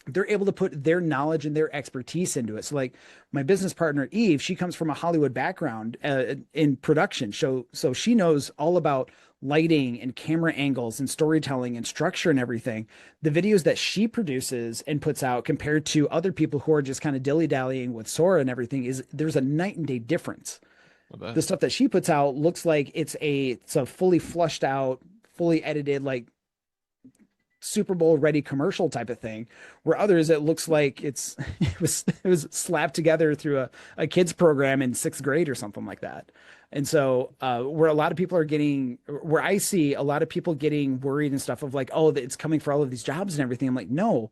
Speaker 1: they're able to put their knowledge and their expertise into it. So like my business partner Eve, she comes from a Hollywood background in production. So she knows all about lighting and camera angles and storytelling and structure and everything. The videos that she produces and puts out compared to other people who are just kind of dilly-dallying with Sora and everything is there's a night and day difference.
Speaker 2: I bet.
Speaker 1: The stuff that she puts out looks like it's a fully flushed out, fully edited, like Super Bowl ready commercial type of thing, where others it looks like it was slapped together through a kids program in sixth grade or something like that. And so where a lot of people are getting, where I see a lot of people getting worried and stuff of like, oh, it's coming for all of these jobs and everything. I'm like, no.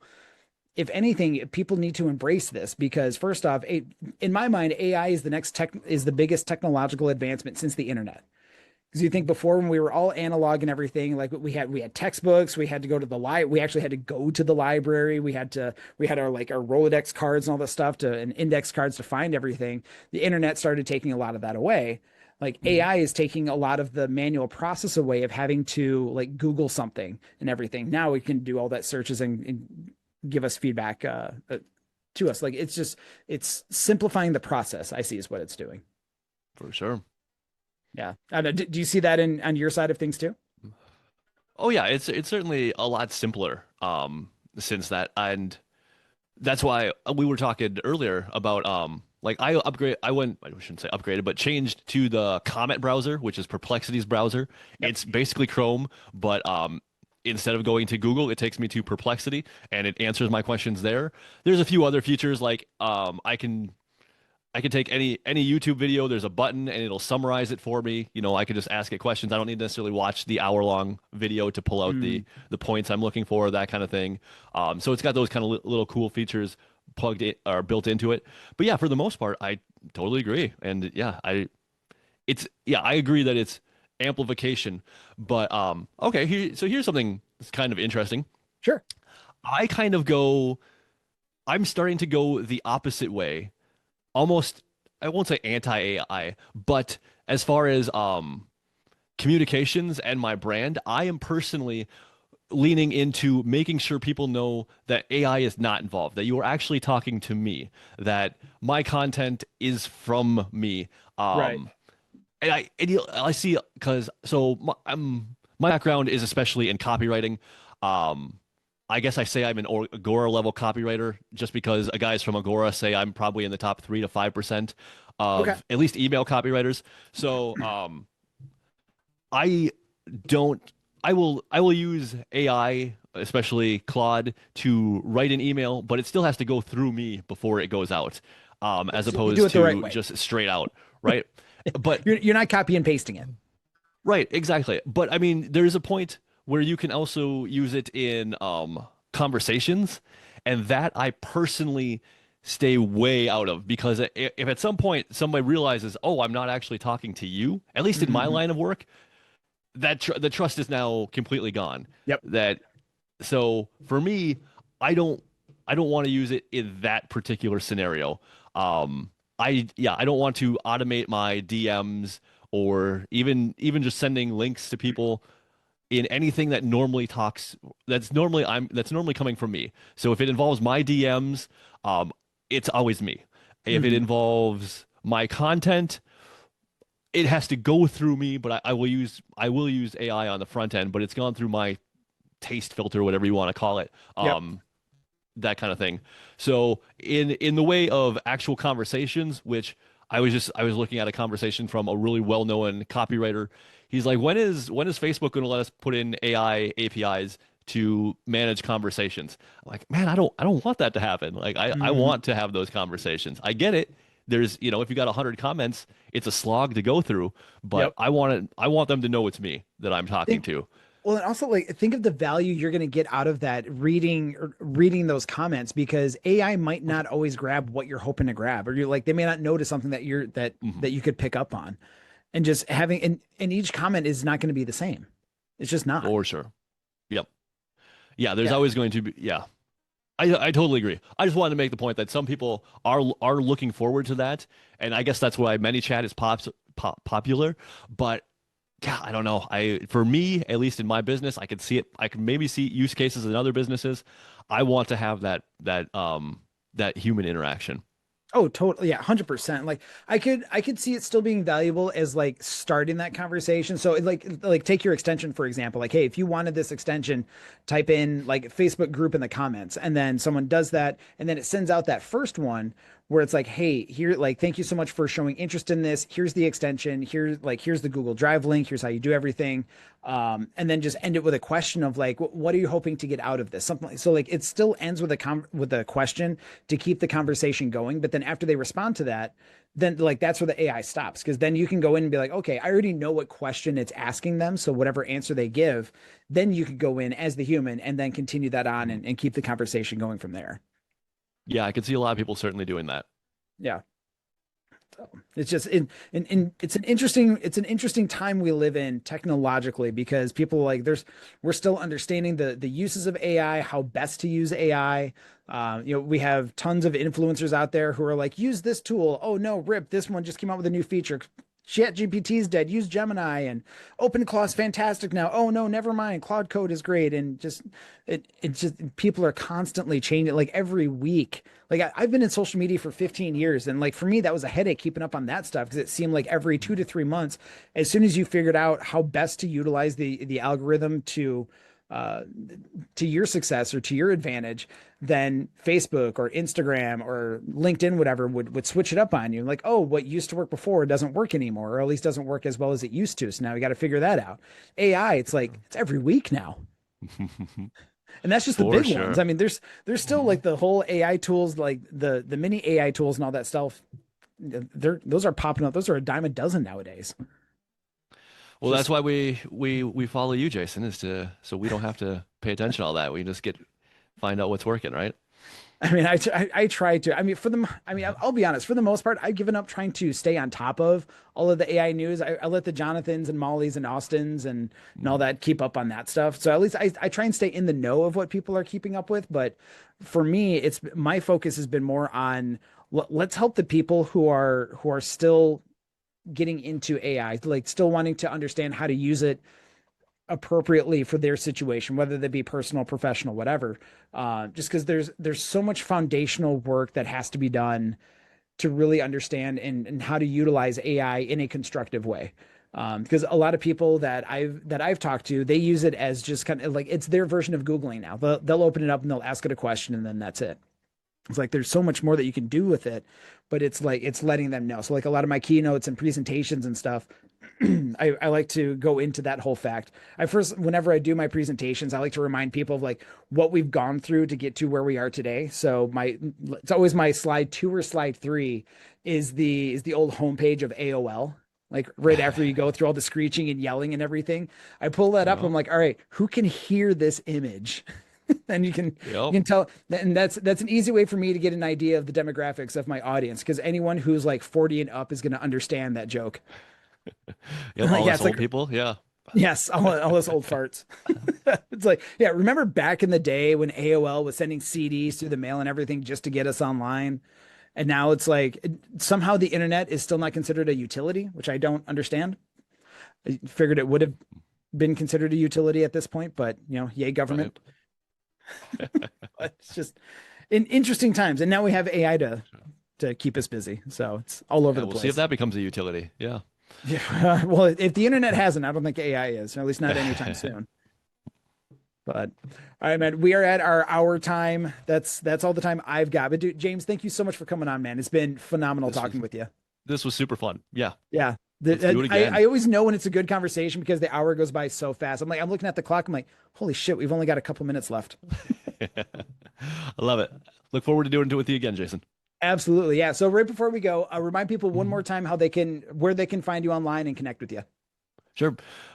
Speaker 1: If anything, people need to embrace this because first off, in my mind, AI is the biggest technological advancement since the internet. Because you think before when we were all analog and everything, like we had textbooks, we had to go to the we actually had to go to the library, we had our Rolodex cards and all that stuff and index cards to find everything. The internet started taking a lot of that away. Like
Speaker 2: Mhm.
Speaker 1: AI is taking a lot of the manual process away of having to like Google something and everything. Now we can do all that searches and give us feedback to us. Like it's simplifying the process. I see is what it's doing.
Speaker 2: For sure.
Speaker 1: Yeah. I don't know, do you see that in on your side of things too?
Speaker 2: Oh yeah, it's certainly a lot simpler since that, and that's why we were talking earlier about like I shouldn't say upgraded, but changed to the Comet browser, which is Perplexity's browser.
Speaker 1: Yep.
Speaker 2: It's basically Chrome, but instead of going to Google, it takes me to Perplexity and it answers my questions there. There's a few other features like I can take any YouTube video, there's a button and it'll summarize it for me. You know, I could just ask it questions. I don't need to necessarily watch the hour-long video to pull out
Speaker 1: Mm.
Speaker 2: the points I'm looking for, that kind of thing. So it's got those kind of little cool features plugged in or built into it. But yeah, for the most part, I totally agree. And yeah, I agree that it's amplification. But okay, so here's something that's kind of interesting.
Speaker 1: Sure.
Speaker 2: I kind of go, I'm starting to go the opposite way, almost, I won't say anti-AI, but as far as communications and my brand, I am personally leaning into making sure people know that AI is not involved, that you are actually talking to me, that my content is from me.
Speaker 1: Right.
Speaker 2: I see because my background is especially in copywriting. Um, I guess I say I'm an Agora level copywriter just because guys from Agora say I'm probably in the top 3 to 5%
Speaker 1: Okay.
Speaker 2: of at least email copywriters. So I don't. I will use AI, especially Claude, to write an email, but it still has to go through me before it goes out, as
Speaker 1: So you do
Speaker 2: opposed
Speaker 1: it the right
Speaker 2: to
Speaker 1: way.
Speaker 2: just straight out, right? But
Speaker 1: You're not copy and pasting it.
Speaker 2: right, exactly. But I mean, there's a point where you can also use it in conversations, and that I personally stay way out of because if at some point somebody realizes, oh, I'm not actually talking to you, at least in my
Speaker 1: Hmm.
Speaker 2: line of work, the trust is now completely gone.
Speaker 1: Yep.
Speaker 2: That so for me, I don't want to use it in that particular scenario. I don't want to automate my DMs or even just sending links to people in anything that normally talks that's normally coming from me. So if it involves my DMs, it's always me. If it
Speaker 1: Hmm.
Speaker 2: involves my content, it has to go through me, but I will use AI on the front end, but it's gone through my taste filter, whatever you want to call it.
Speaker 1: Yep.
Speaker 2: That kind of thing. So in the way of actual conversations, which I was looking at a conversation from a really well-known copywriter. He's like, when is Facebook going to let us put in AI APIs to manage conversations? I'm like, man, I don't want that to happen. Like I
Speaker 1: Mhm.
Speaker 2: want to have those conversations. I get it. There's, if you got 100 comments, it's a slog to go through, but
Speaker 1: Yep.
Speaker 2: I want them to know it's me that I'm talking
Speaker 1: Think
Speaker 2: to.
Speaker 1: Well, and also like think of the value you're going to get out of that reading those comments because AI might
Speaker 2: For
Speaker 1: not
Speaker 2: sure.
Speaker 1: always grab what you're hoping to grab, or you're like they may not notice something
Speaker 2: Mhm.
Speaker 1: that you could pick up on, and just having and each comment is not going to be the same. It's just not.
Speaker 2: For sure. Yep. Yeah, there's
Speaker 1: Yeah.
Speaker 2: always going to be, yeah. I totally agree. I just wanted to make the point that some people are looking forward to that, and I guess that's why ManyChat is popular. But yeah, I don't know. For me, at least in my business, I could see it. I could maybe see use cases in other businesses. I want to have that human interaction.
Speaker 1: Oh, totally. Yeah, 100%. Like I could see it still being valuable as like starting that conversation. So like take your extension for example. Like, hey, if you wanted this extension, type in like Facebook group in the comments and then someone does that and then it sends out that first one where it's like, hey, here like thank you so much for showing interest in this. Here's the extension. Here's the Google Drive link. Here's how you do everything. And then just end it with a question of like, what are you hoping to get out of this? Something like, so like it still ends with a question to keep the conversation going. But then after they respond to that, then like that's where the AI stops because then you can go in and be like, okay, I already know what question it's asking them. So whatever answer they give, then you could go in as the human and then continue that on
Speaker 2: Mhm.
Speaker 1: and keep the conversation going from there.
Speaker 2: Yeah, I could see a lot of people certainly doing that.
Speaker 1: Yeah. So it's just it's an interesting time we live in technologically because people like we're still understanding the uses of AI, how best to use AI. We have tons of influencers out there who are like, use this tool. Oh no, rip, this one just came out with a new feature. Chat GPT is dead. Use Gemini and OpenClaw's fantastic now. Oh no, never mind. Cloud Code is great. And just it's just people are constantly changing like every week. Like I've been in social media for 15 years, and like for me, that was a headache keeping up on that stuff because it seemed like every 2 to 3 months, as soon as you figured out how best to utilize the algorithm uh, to your success or to your advantage, then Facebook or Instagram or LinkedIn, whatever, would switch it up on you. Like, oh, what used to work before doesn't work anymore, or at least doesn't work as well as it used to. So now we got to figure that out. AI, it's like it's every week now. And that's just the
Speaker 2: For
Speaker 1: big ones.
Speaker 2: sure.
Speaker 1: I mean, there's still
Speaker 2: Mhm.
Speaker 1: like the whole AI tools, like the mini AI tools and all that stuff. Those are popping up. Those are a dime a dozen nowadays.
Speaker 2: Well, that's
Speaker 1: Just
Speaker 2: why we follow you, Jason, is to so we don't have to pay attention to all that. We just find out what's working, right?
Speaker 1: I mean, I try to. I mean, I'll be honest. For the most part, I've given up trying to stay on top of all of the AI news. I let the Jonathans and Mollys and Austins and all
Speaker 2: Mhm.
Speaker 1: that keep up on that stuff. So at least I try and stay in the know of what people are keeping up with. But for me, it's my focus has been more on let's help the people who are still getting into AI, like still wanting to understand how to use it appropriately for their situation, whether that be personal, professional, whatever. Just because there's so much foundational work that has to be done to really understand and how to utilize AI in a constructive way. Because a lot of people that I've talked to, they use it as just kind of like it's their version of Googling now. They'll open it up and they'll ask it a question and then that's it. It's like there's so much more that you can do with it, but it's like it's letting them know. So like a lot of my keynotes and presentations and stuff, I like to go into that whole fact. Whenever I do my presentations, I like to remind people of like what we've gone through to get to where we are today. So it's always my slide 2 or slide 3 is the old homepage of AOL. Like right after you go through all the screeching and yelling and everything, I pull that up.
Speaker 2: Yep.
Speaker 1: I'm like, all right, who can hear this image? And you
Speaker 2: Yep.
Speaker 1: can tell, and that's an easy way for me to get an idea of the demographics of my audience because anyone who's like 40 and up is going to understand that joke.
Speaker 2: Yep. All
Speaker 1: Yeah,
Speaker 2: us
Speaker 1: it's like
Speaker 2: old people. Yeah.
Speaker 1: yes, all those old farts. It's like yeah, remember back in the day when AOL was sending CDs through the mail and everything just to get us online, and now it's like somehow the internet is still not considered a utility, which I don't understand. I figured it would have been considered a utility at this point, but yay
Speaker 2: Right.
Speaker 1: government. But it's just in interesting times, and now we have AI to keep us busy, so it's all over
Speaker 2: Yeah.
Speaker 1: the
Speaker 2: We'll see if
Speaker 1: place.
Speaker 2: that becomes a utility. Yeah.
Speaker 1: Yeah, well, if the internet hasn't, I don't think AI is, or at least not anytime soon. But all right, man, we are at our hour time. That's all the time I've got. But dude, James, thank you so much for coming on, man. It's been phenomenal
Speaker 2: This
Speaker 1: talking
Speaker 2: was
Speaker 1: with you.
Speaker 2: This was super fun. Yeah,
Speaker 1: Yeah.
Speaker 2: let's do it
Speaker 1: I
Speaker 2: again.
Speaker 1: always know when it's a good conversation because the hour goes by so fast. I'm looking at the clock. I'm like, holy shit, we've only got a couple minutes left.
Speaker 2: I love it. Look forward to doing it with you again, Jason.
Speaker 1: Absolutely. Yeah. So right before we go, remind people one
Speaker 2: Mhm.
Speaker 1: more time where they can find you online and connect with you.
Speaker 2: Sure.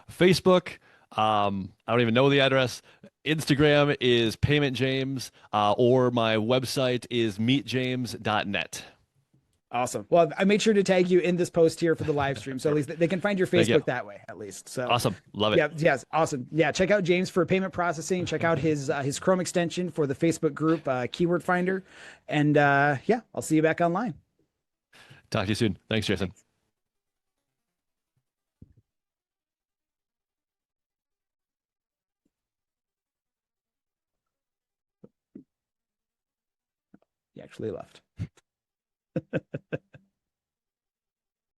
Speaker 2: Facebook. I don't even know the address. Instagram is Payment James, or my website is meetjames.net.
Speaker 1: Awesome. Well, I made sure to tag you in this post here for the live stream. So at least
Speaker 2: Perfect.
Speaker 1: they can find your
Speaker 2: Thank you.
Speaker 1: Facebook that way, at least. So
Speaker 2: Awesome. Love it.
Speaker 1: yeah, yes, awesome. Yeah, check out James for payment processing. Check out his Chrome extension for the Facebook group Keyword Finder, and yeah, I'll see you back online.
Speaker 2: Talk to you soon. Thanks, Jason.
Speaker 1: Thanks. He actually left.